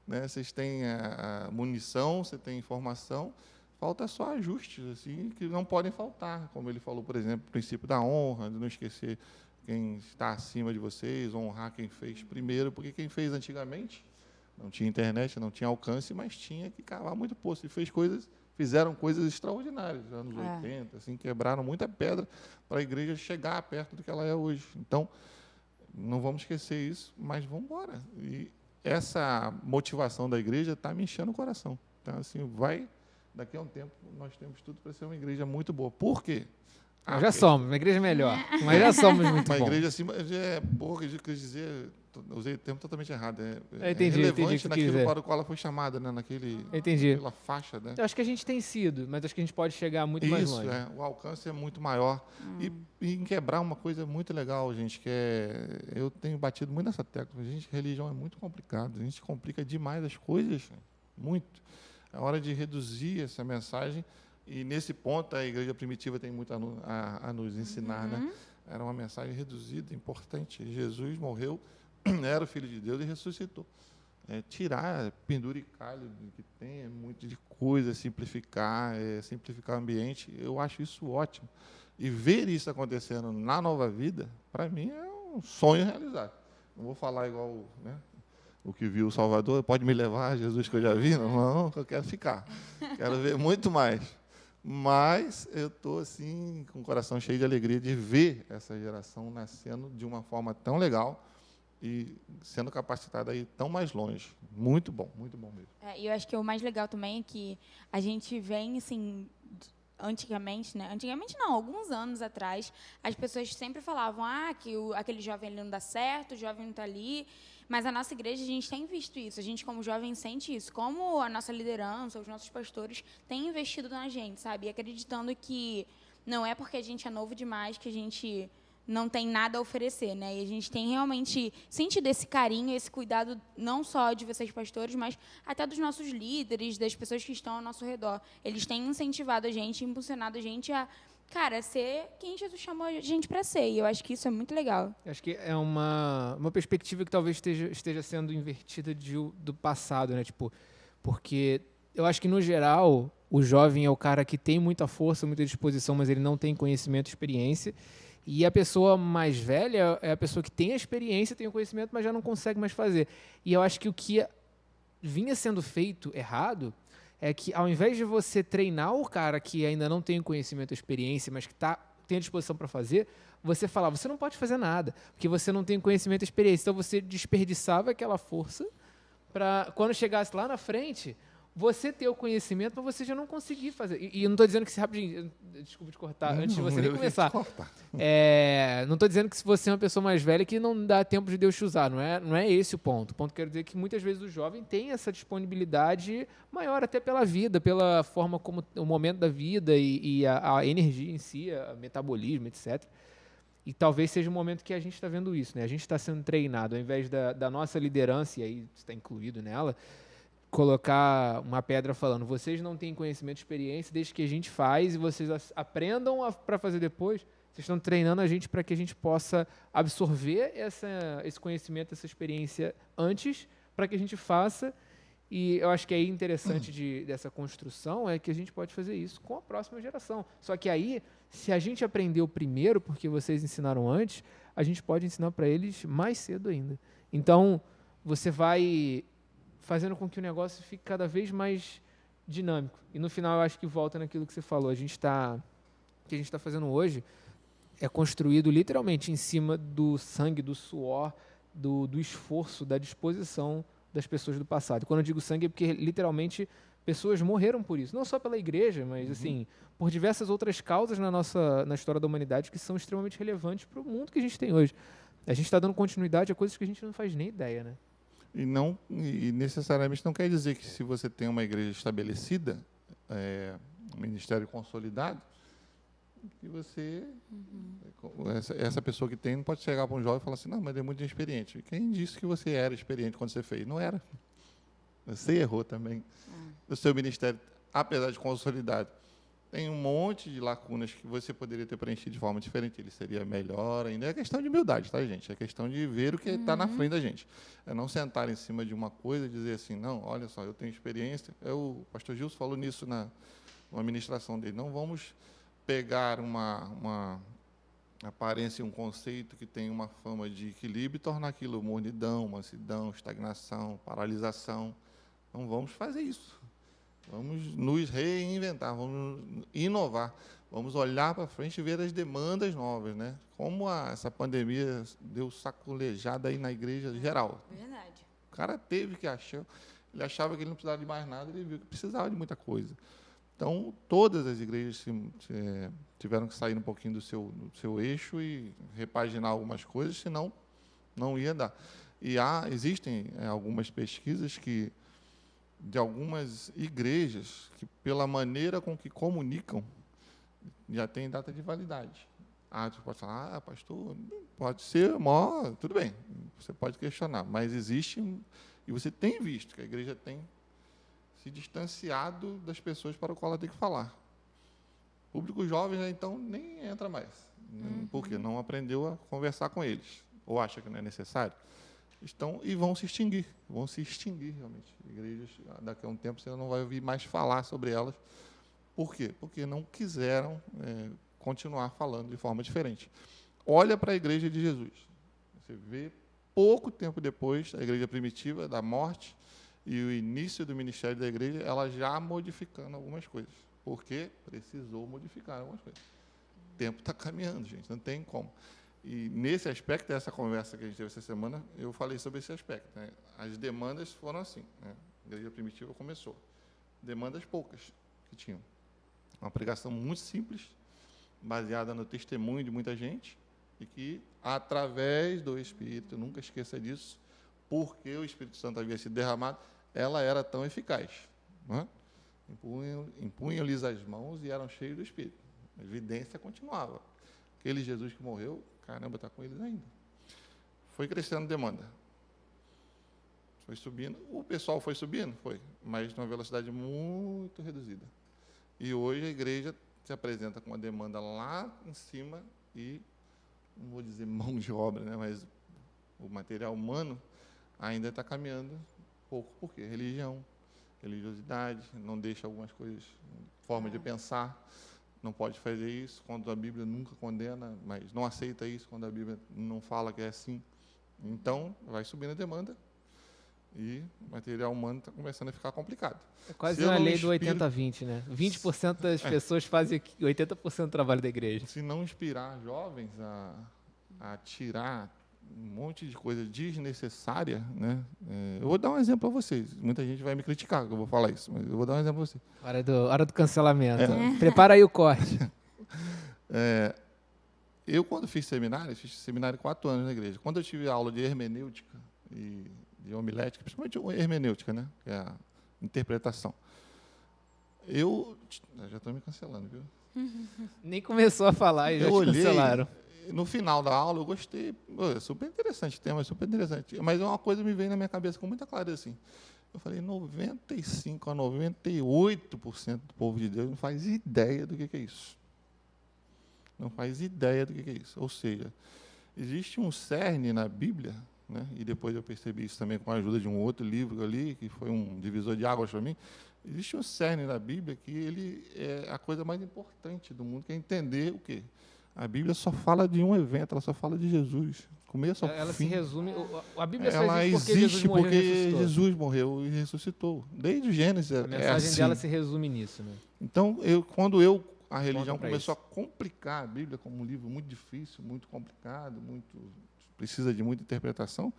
S3: né, vocês têm a munição, você tem informação, falta só ajustes, assim, que não podem faltar, como ele falou, por exemplo, o princípio da honra, de não esquecer quem está acima de vocês, honrar quem fez primeiro, porque quem fez antigamente não tinha internet, não tinha alcance, mas tinha que cavar muito poço, e fizeram coisas extraordinárias, nos anos 80, assim, quebraram muita pedra para a igreja chegar perto do que ela é hoje. Então, não vamos esquecer isso, mas vamos embora. E essa motivação da igreja está me enchendo o coração. Então, assim, daqui a um tempo, nós temos tudo para ser uma igreja muito boa. Por quê?
S1: Já somos, uma igreja melhor, mas já somos muito bons.
S3: Uma igreja assim, porra, eu quis dizer, usei o termo totalmente errado.
S1: Entendi,
S3: relevante naquilo para o qual ela foi chamada, né? Naquela faixa. Né?
S1: Eu acho que a gente tem sido, mas acho que a gente pode chegar muito mais longe.
S3: Isso, o alcance é muito maior. E em quebrar uma coisa muito legal, gente, que eu tenho batido muito nessa tecla. Gente, religião é muito complicado, a gente complica demais as coisas, muito. É hora de reduzir essa mensagem. E, nesse ponto, a igreja primitiva tem muito a nos ensinar. Né? Era uma mensagem reduzida, importante. Jesus morreu, era o Filho de Deus e ressuscitou. Tirar penduricalho que tem, muito de coisa, simplificar o ambiente, eu acho isso ótimo. E ver isso acontecendo na Nova Vida, para mim, é um sonho realizado. Não vou falar igual, né, o que viu o Salvador, pode me levar, Jesus, que eu já vi? Não, eu quero ficar. Quero ver muito mais. Mas eu estou assim, com o coração cheio de alegria de ver essa geração nascendo de uma forma tão legal e sendo capacitada a ir tão mais longe. Muito bom mesmo.
S2: E eu acho que o mais legal também é que a gente vem, assim, antigamente, né? Antigamente não, alguns anos atrás, as pessoas sempre falavam que aquele jovem ali não dá certo, o jovem não está ali. Mas a nossa igreja, a gente tem visto isso, a gente como jovem sente isso, como a nossa liderança, os nossos pastores têm investido na gente, sabe? E acreditando que não é porque a gente é novo demais que a gente não tem nada a oferecer, né? E a gente tem realmente sentido esse carinho, esse cuidado, não só de vocês pastores, mas até dos nossos líderes, das pessoas que estão ao nosso redor. Eles têm incentivado a gente, impulsionado a gente a, ser quem Jesus chamou a gente para ser. E eu acho que isso é muito legal.
S1: Acho que é uma perspectiva que talvez esteja sendo invertida do passado, né? Tipo, porque eu acho que, no geral, o jovem é o cara que tem muita força, muita disposição, mas ele não tem conhecimento e experiência. E a pessoa mais velha é a pessoa que tem a experiência, tem o conhecimento, mas já não consegue mais fazer. E eu acho que o que vinha sendo feito errado é que, ao invés de você treinar o cara que ainda não tem o conhecimento ou experiência, mas que tem a disposição para fazer, você falava, você não pode fazer nada, porque você não tem conhecimento e experiência. Então, você desperdiçava aquela força para, quando chegasse lá na frente, você ter o conhecimento, mas você já não conseguir fazer. E eu não estou dizendo que se rapidinho, desculpa te cortar, antes de você nem começar. Não estou dizendo que se você é uma pessoa mais velha que não dá tempo de Deus te usar, não é esse o ponto. O ponto que eu quero dizer é que muitas vezes o jovem tem essa disponibilidade maior até pela vida, pela forma como o momento da vida e a energia em si, o metabolismo, etc. E talvez seja o momento que a gente está vendo isso, né? A gente está sendo treinado, ao invés da nossa liderança, e aí está incluído nela, colocar uma pedra falando, vocês não têm conhecimento e experiência, desde que a gente faz e vocês aprendam para fazer depois. Vocês estão treinando a gente para que a gente possa absorver esse conhecimento, essa experiência antes, para que a gente faça. E eu acho que aí interessante dessa construção é que a gente pode fazer isso com a próxima geração. Só que aí, se a gente aprendeu primeiro, porque vocês ensinaram antes, a gente pode ensinar para eles mais cedo ainda. Então, você vai fazendo com que o negócio fique cada vez mais dinâmico. E no final eu acho que volta naquilo que você falou. O que a gente está fazendo hoje é construído literalmente em cima do sangue, do suor, do esforço, da disposição das pessoas do passado. Quando eu digo sangue é porque literalmente pessoas morreram por isso. Não só pela igreja, mas assim, por diversas outras causas na história da humanidade que são extremamente relevantes para o mundo que a gente tem hoje. A gente está dando continuidade a coisas que a gente não faz nem ideia, né?
S3: E necessariamente não quer dizer que se você tem uma igreja estabelecida, um ministério consolidado, que você, essa pessoa que tem, não pode chegar para um jovem e falar assim, não, mas ele é muito inexperiente. Quem disse que você era experiente quando você fez? Não era. Você errou também. O seu ministério, apesar de consolidado, tem um monte de lacunas que você poderia ter preenchido de forma diferente. Ele seria melhor ainda. É questão de humildade, tá, gente? É questão de ver o que está na frente da gente. É não sentar em cima de uma coisa e dizer assim, não, olha só, eu tenho experiência. O pastor Gilson falou nisso na ministração dele. Não vamos pegar uma aparência, um conceito que tem uma fama de equilíbrio e tornar aquilo mornidão, mansidão, estagnação, paralisação. Não vamos fazer isso. Vamos nos reinventar, vamos inovar, vamos olhar para frente e ver as demandas novas, né? Como essa pandemia deu sacolejada aí na igreja geral.
S2: Verdade.
S3: O cara teve que achar, ele achava que ele não precisava de mais nada, ele viu que precisava de muita coisa. Então, todas as igrejas tiveram que sair um pouquinho do seu eixo e repaginar algumas coisas, senão não ia dar. E existem algumas pesquisas de algumas igrejas que, pela maneira com que comunicam, já tem data de validade. Você pode falar, pastor, pode ser, tudo bem, você pode questionar, mas existe, e você tem visto que a igreja tem se distanciado das pessoas para o qual ela tem que falar. O público jovem, já, então, nem entra mais, porque não aprendeu a conversar com eles, ou acha que não é necessário. E vão se extinguir realmente. Igrejas, daqui a um tempo, você não vai ouvir mais falar sobre elas. Por quê? Porque não quiseram continuar falando de forma diferente. Olha para a igreja de Jesus. Você vê, pouco tempo depois, a igreja primitiva, da morte, e o início do ministério da igreja, ela já modificando algumas coisas. Porque precisou modificar algumas coisas. O tempo está caminhando, gente, não tem como. E nesse aspecto, dessa conversa que a gente teve essa semana, eu falei sobre esse aspecto, né? As demandas foram assim, né? A igreja primitiva começou. Demandas poucas que tinham. Uma pregação muito simples, baseada no testemunho de muita gente, e que, através do Espírito, nunca esqueça disso, porque o Espírito Santo havia sido derramado, ela era tão eficaz. Né? Impunham-lhes as mãos e eram cheios do Espírito. A evidência continuava. Aquele Jesus que morreu, caramba, está com eles ainda. Foi crescendo a demanda. Foi subindo. O pessoal foi subindo? Foi. Mas numa velocidade muito reduzida. E hoje a igreja se apresenta com uma demanda lá em cima e, não vou dizer mão de obra, né, mas o material humano ainda está caminhando pouco. Por quê? Religião, religiosidade, não deixa algumas coisas, forma de pensar. Não pode fazer isso quando a Bíblia nunca condena, mas não aceita isso quando a Bíblia não fala que é assim. Então, vai subindo a demanda e o material humano está começando a ficar complicado.
S1: É quase uma lei do 80-20, né? 20% das pessoas fazem 80% do trabalho da igreja.
S3: Se não inspirar jovens a tirar um monte de coisa desnecessária, né? Eu vou dar um exemplo para vocês. Muita gente vai me criticar que eu vou falar isso, mas eu vou dar um exemplo para vocês.
S1: Hora do cancelamento. Prepara aí o corte.
S3: Eu, quando fiz seminário 4 anos na igreja. Quando eu tive aula de hermenêutica e de homilética, principalmente hermenêutica, né? Que é a interpretação. Já estou me cancelando, viu?
S1: Nem começou a falar e já te cancelaram.
S3: No final da aula, eu gostei. É super interessante o tema, é super interessante. Mas uma coisa me veio na minha cabeça com muita clareza assim. Eu falei, 95% a 98% do povo de Deus não faz ideia do que é isso. Não faz ideia do que é isso. Ou seja, existe um cerne na Bíblia, né? E depois eu percebi isso também com a ajuda de um outro livro ali, que foi um divisor de águas para mim. Existe um cerne na Bíblia que ele é a coisa mais importante do mundo, que é entender o quê? A Bíblia só fala de um evento, ela só fala de Jesus. Começo ao
S1: ela
S3: fim.
S1: Se resume... A Bíblia só
S3: ela
S1: existe porque
S3: Jesus morreu e ressuscitou. Desde o Gênesis
S1: a mensagem
S3: assim.
S1: dela se resume nisso, né?
S3: Então, a religião começou a complicar a Bíblia como um livro muito difícil, muito complicado, precisa de muita interpretação,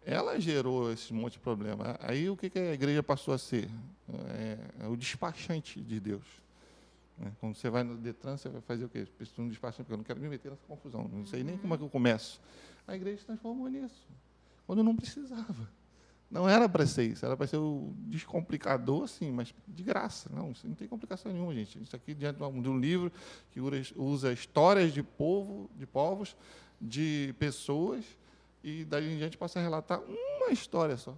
S3: ela gerou esse monte de problema. Aí, o que a igreja passou a ser? O despachante de Deus. Quando você vai no Detran, você vai fazer o quê? Preciso de um despachante, porque eu não quero me meter nessa confusão, não sei nem como é que eu começo. A igreja se transformou nisso, quando não precisava. Não era para ser isso, era para ser o descomplicador, assim, mas de graça. Não, isso não tem complicação nenhuma, gente. A gente está aqui diante de um livro que usa histórias de povos, de pessoas, e daí em diante passa a relatar uma história só.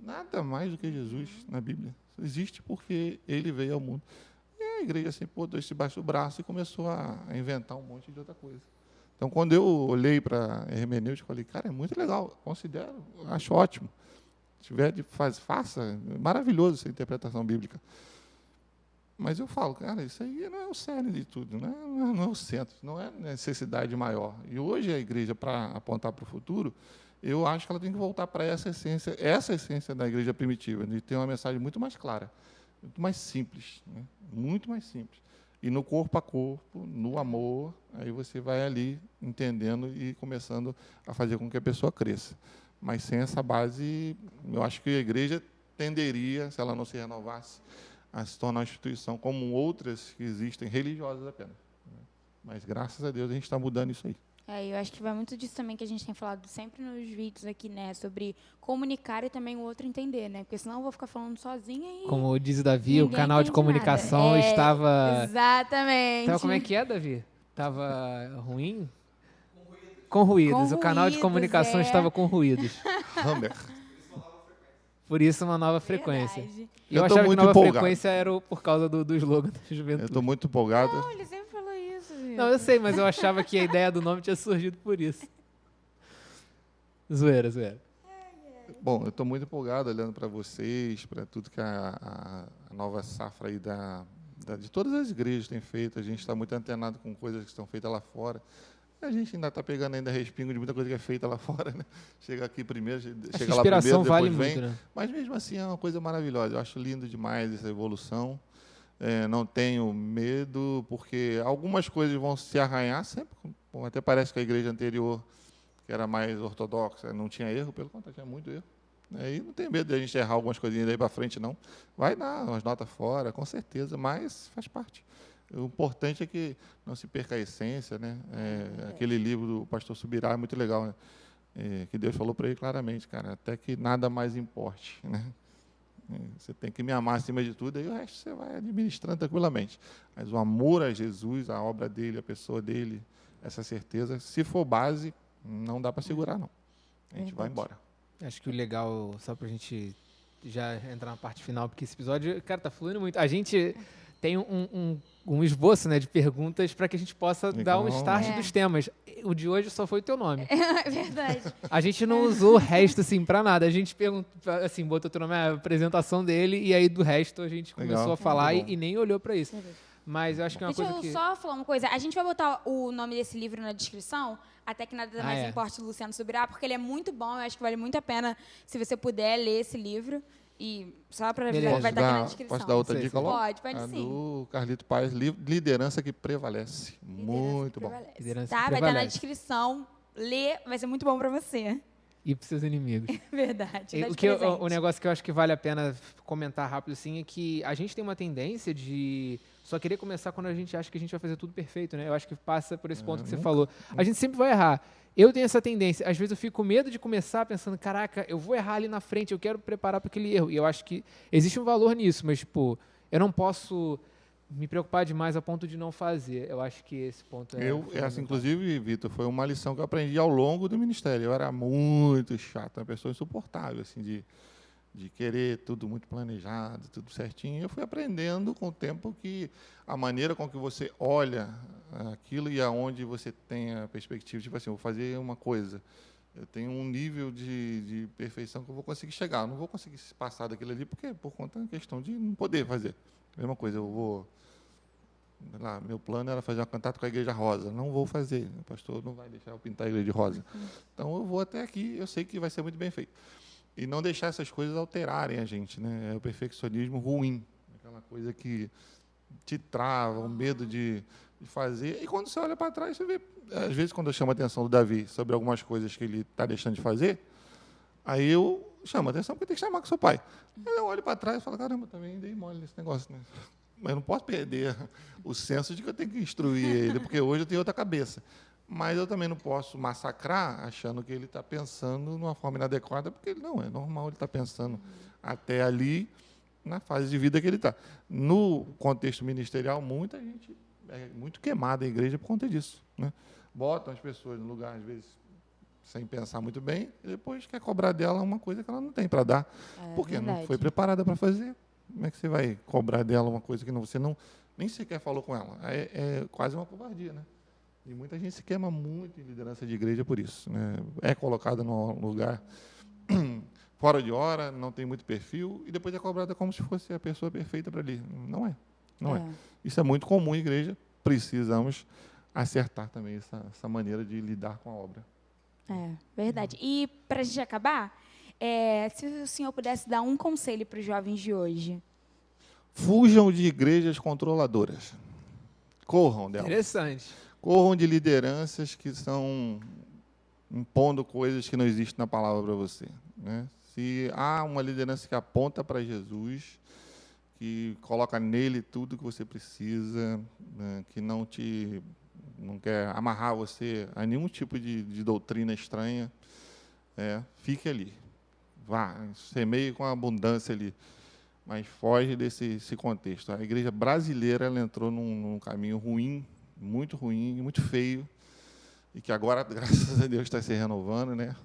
S3: Nada mais do que Jesus na Bíblia. Isso existe porque ele veio ao mundo. E a igreja assim, botou isso debaixo do braço e começou a inventar um monte de outra coisa. Então, quando eu olhei para a hermenêutica, eu falei, cara, é muito legal, considero, acho ótimo. Se tiver faça, é maravilhoso essa interpretação bíblica. Mas eu falo, cara, isso aí não é o cerne de tudo, não é o centro, não é necessidade maior. E hoje a igreja, para apontar para o futuro, eu acho que ela tem que voltar para essa essência da igreja primitiva, de ter uma mensagem muito mais clara, muito mais simples, né? Muito mais simples. E no corpo a corpo, no amor, aí você vai ali entendendo e começando a fazer com que a pessoa cresça. Mas sem essa base, eu acho que a igreja tenderia, se ela não se renovasse, a se tornar uma instituição como outras que existem, religiosas apenas. Mas, graças a Deus, a gente está mudando isso aí.
S2: Eu acho que vai muito disso também que a gente tem falado sempre nos vídeos aqui, né? Sobre comunicar e também o outro entender, né? Porque senão eu vou ficar falando sozinha e...
S1: Como diz o Davi, o canal de comunicação estava...
S2: Exatamente.
S1: Então, como é que é, Davi? Estava ruim? Com ruídos. O canal de comunicação estava com ruídos.
S3: Hammer.
S1: Por isso, uma nova frequência. E eu
S3: tô
S1: achava que
S3: muito
S1: nova
S3: empolgado.
S1: Frequência era por causa do slogan da juventude.
S3: Eu estou muito empolgado.
S2: Não, ele sempre falou isso, viu?
S1: Não, eu sei, mas eu achava que a ideia do nome tinha surgido por isso. Zoeira.
S3: Bom, eu estou muito empolgado olhando para vocês, para tudo que a nova safra aí de todas as igrejas tem feito. A gente está muito antenado com coisas que estão feitas lá fora. A gente ainda está pegando ainda respingo de muita coisa que é feita lá fora, né? Chega aqui primeiro, chega lá primeiro, depois
S1: vale
S3: vem.
S1: muito, né?
S3: Mas mesmo assim é uma coisa maravilhosa. Eu acho lindo demais essa evolução. Não tenho medo, porque algumas coisas vão se arranhar sempre. Bom, até parece que a igreja anterior, que era mais ortodoxa, não tinha erro, pelo contrário, tinha muito erro. E não tem medo de a gente errar algumas coisinhas daí para frente, não. Vai dar umas notas fora, com certeza, mas faz parte. O importante é que não se perca a essência, né? Aquele livro do pastor Subirá é muito legal, né? Que Deus falou para ele claramente, cara, até que nada mais importe, né? Você tem que me amar acima de tudo, aí o resto você vai administrando tranquilamente. Mas o amor a Jesus, a obra dele, a pessoa dele, essa certeza, se for base, não dá para segurar, não. A gente vai embora.
S1: Acho que o legal, só para a gente já entrar na parte final, porque esse episódio, cara, tá fluindo muito. A gente tem um esboço, né, de perguntas para que a gente possa dar um start dos temas. O de hoje só foi o teu nome.
S2: É verdade.
S1: A gente não usou o resto, assim, para nada. A gente perguntou, assim, botou o teu nome, a apresentação dele, e aí do resto a gente começou a falar e nem olhou para isso. Mas eu acho que é uma coisa que...
S2: Deixa eu só falar uma coisa. A gente vai botar o nome desse livro na descrição, até que nada mais importe do Luciano Subirá, porque ele é muito bom, eu acho que vale muito a pena, se você puder, ler esse livro. E só para avisar, vai estar aqui na descrição.
S3: Posso dar outra dica logo?
S2: Pode sim.
S3: Do Carlito Paes, Liderança que Prevalece. Muito bom.
S2: Vai estar na descrição. lê, vai ser muito bom para você.
S1: E para seus inimigos.
S2: Verdade.
S1: O negócio que eu acho que vale a pena comentar rápido assim é que a gente tem uma tendência de só querer começar quando a gente acha que a gente vai fazer tudo perfeito, né? Eu acho que passa por esse ponto que você falou. A gente sempre vai errar. Eu tenho essa tendência. Às vezes eu fico com medo de começar pensando, caraca, eu vou errar ali na frente, eu quero preparar para aquele erro. E eu acho que existe um valor nisso, mas, tipo, eu não posso me preocupar demais a ponto de não fazer. Eu acho que esse ponto
S3: essa, inclusive, Vitor, foi uma lição que eu aprendi ao longo do ministério. Eu era muito chato, uma pessoa insuportável, assim, de querer tudo muito planejado, tudo certinho. Eu fui aprendendo com o tempo que a maneira com que você olha aquilo e aonde você tem a perspectiva, tipo assim, eu vou fazer uma coisa, eu tenho um nível de perfeição que eu vou conseguir chegar. Eu não vou conseguir passar daquilo ali, porque por conta da questão de não poder fazer. Mesma coisa, eu vou... Lá, meu plano era fazer uma cantata com a Igreja Rosa. Não vou fazer. O pastor não vai deixar eu pintar a Igreja de rosa. Então, eu vou até aqui. Eu sei que vai ser muito bem feito. E não deixar essas coisas alterarem a gente, né? É o perfeccionismo ruim. Aquela coisa que te trava, o medo de fazer. E quando você olha para trás, você vê... Às vezes, quando eu chamo a atenção do Davi sobre algumas coisas que ele está deixando de fazer, aí eu chamo a atenção porque tem que chamar com seu pai. Aí eu olho para trás e falo, caramba, também dei mole nesse negócio, né? Mas eu não posso perder o senso de que eu tenho que instruir ele, porque hoje eu tenho outra cabeça. Mas eu também não posso massacrar achando que ele está pensando de uma forma inadequada, porque ele não é normal, ele está pensando até ali na fase de vida que ele está. No contexto ministerial, muita gente é muito queimada a igreja por conta disso, né? Botam as pessoas no lugar, às vezes, sem pensar muito bem, e depois quer cobrar dela uma coisa que ela não tem para dar, porque não foi preparada para fazer. Como é que você vai cobrar dela uma coisa que você nem sequer falou com ela? É quase uma covardia, né? E muita gente se queima muito em liderança de igreja por isso, né? É colocada num lugar fora de hora, não tem muito perfil, e depois é cobrada como se fosse a pessoa perfeita para ali. Não é. Não é. Isso é muito comum em igreja. Precisamos acertar também essa maneira de lidar com a obra.
S2: É, verdade. E, para a gente acabar... se o senhor pudesse dar um conselho para os jovens de hoje.
S3: Fujam de igrejas controladoras. Corram delas.
S1: Interessante.
S3: Corram de lideranças que estão impondo coisas que não existem na palavra para você, né? Se há uma liderança que aponta para Jesus, que coloca nele tudo que você precisa, né, que não quer amarrar você a nenhum tipo de doutrina estranha, fique ali. Vá, semeie com abundância ali, mas foge desse contexto. A igreja brasileira ela entrou num caminho ruim, muito feio, e que agora, graças a Deus, está se renovando, né?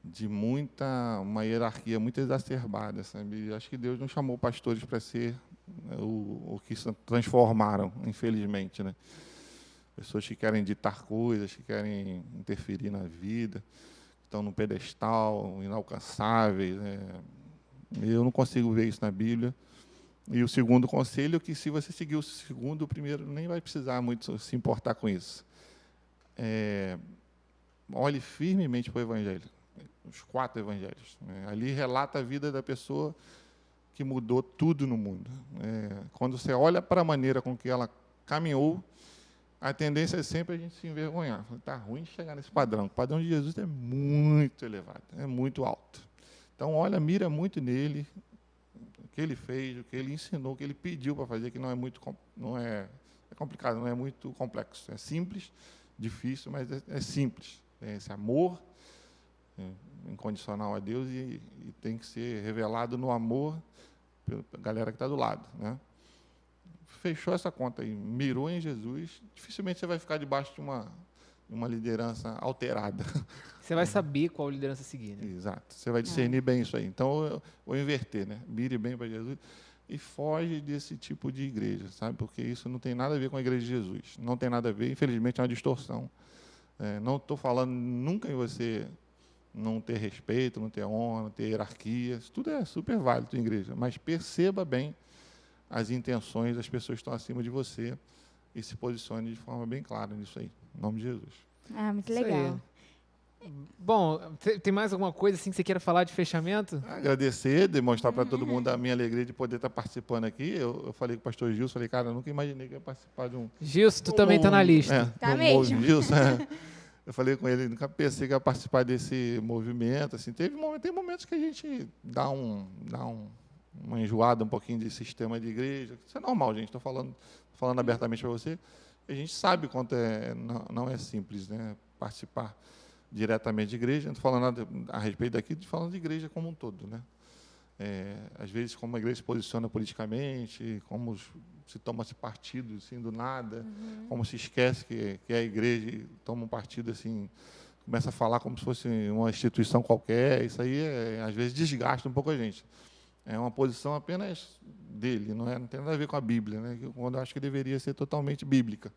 S3: De uma hierarquia muito exacerbada, sabe? Acho que Deus não chamou pastores para ser o que se transformaram, infelizmente, né? Pessoas que querem ditar coisas, que querem interferir na vida, estão no pedestal, inalcançáveis. Eu não consigo ver isso na Bíblia. E o segundo conselho é que, se você seguir o segundo, o primeiro nem vai precisar muito se importar com isso. Olhe firmemente para o Evangelho, os 4 Evangelhos. Ali relata a vida da pessoa que mudou tudo no mundo. Quando você olha para a maneira com que ela caminhou, a tendência é sempre a gente se envergonhar. Está ruim chegar nesse padrão. O padrão de Jesus é muito elevado, é muito alto. Então, mira muito nele, o que ele fez, o que ele ensinou, o que ele pediu para fazer, que não é complicado, não é muito complexo. É simples, difícil, mas é simples. É esse amor incondicional a Deus e tem que ser revelado no amor pela galera que está do lado, né? Fechou essa conta aí, mirou em Jesus, dificilmente você vai ficar debaixo de uma liderança alterada.
S1: Você vai saber qual liderança seguir, né?
S3: Exato, você vai discernir bem isso aí. Então, eu vou inverter, né? Mire bem para Jesus e foge desse tipo de igreja, sabe? Porque isso não tem nada a ver com a igreja de Jesus. Não tem nada a ver, infelizmente, é uma distorção. Não estou falando nunca em você não ter respeito, não ter honra, não ter hierarquia. Isso tudo é super válido em igreja, mas perceba bem as intenções das pessoas que estão acima de você e se posicione de forma bem clara nisso aí, em nome de Jesus.
S2: Muito legal.
S1: Bom, tem mais alguma coisa assim que você queira falar de fechamento?
S3: Agradecer, demonstrar para todo mundo a minha alegria de poder estar participando aqui. Eu falei com o pastor Gilson, falei, cara, eu nunca imaginei que ia participar de um...
S1: Gilson, tu também está na lista.
S2: Tá mesmo.
S3: Gilson, Eu falei com ele, nunca pensei que ia participar desse movimento. Assim, tem momentos que a gente dá uma enjoada um pouquinho de sistema de igreja. Isso é normal, gente. Estou falando abertamente para você. A gente sabe quanto não é simples, né, participar diretamente de igreja. Não estou falando a respeito daqui, estou falando de igreja como um todo, né? Às vezes, como a igreja se posiciona politicamente, como se toma-se partido assim, do nada, como se esquece que é a igreja e toma um partido assim, começa a falar como se fosse uma instituição qualquer. Isso aí, às vezes, desgasta um pouco a gente. É uma posição apenas dele, não tem nada a ver com a Bíblia, né? Quando eu acho que deveria ser totalmente bíblica,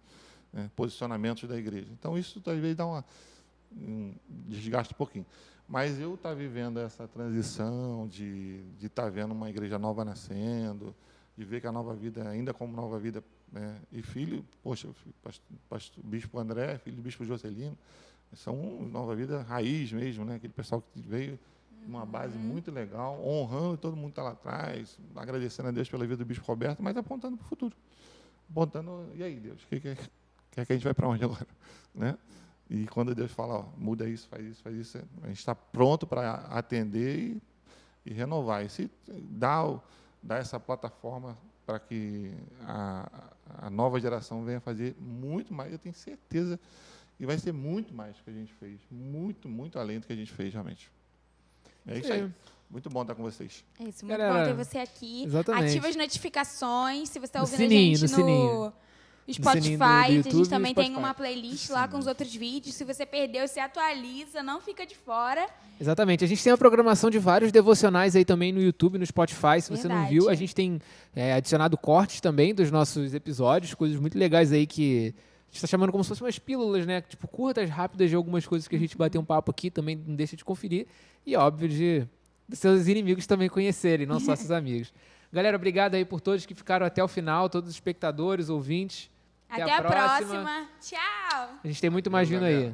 S3: né? Posicionamentos da igreja. Então, isso talvez dá um desgaste um pouquinho. Mas eu estar vivendo essa transição de estar vendo uma igreja nova nascendo, de ver que a Nova Vida, ainda como Nova Vida, né, e filho, poxa, Bispo André, filho do Bispo Jocelino, são Nova Vida raiz mesmo, né? Aquele pessoal que veio uma base muito legal, honrando todo mundo que está lá atrás, agradecendo a Deus pela vida do Bispo Roberto, mas apontando para o futuro. Apontando, e aí, Deus, que a gente vai para onde agora? Né? E quando Deus fala, ó, muda isso, faz isso, a gente está pronto para atender e renovar. E se dá essa plataforma para que a nova geração venha fazer muito mais, eu tenho certeza que vai ser muito mais do que a gente fez, muito, muito além do que a gente fez, realmente. É isso aí. Muito bom estar com vocês.
S2: É isso, muito bom ter você aqui.
S1: Exatamente.
S2: Ativa as notificações. Se você está ouvindo
S1: sininho,
S2: a gente no Spotify,
S1: do YouTube,
S2: a gente também tem
S1: Spotify.
S2: uma playlist lá com os outros vídeos. Se você perdeu, se atualiza, não fica de fora.
S1: Exatamente. A gente tem a programação de vários devocionais aí também no YouTube, no Spotify. Se você não viu, a gente tem adicionado cortes também dos nossos episódios, coisas muito legais aí que a gente está chamando como se fossem umas pílulas, né? Tipo, curtas, rápidas de algumas coisas que a gente bateu um papo aqui, também não deixa de conferir. E, óbvio, de seus inimigos também conhecerem, não só seus amigos. Galera, obrigado aí por todos que ficaram até o final, todos os espectadores, ouvintes.
S2: Até a próxima. Tchau!
S1: A gente tem muito mais vindo aí.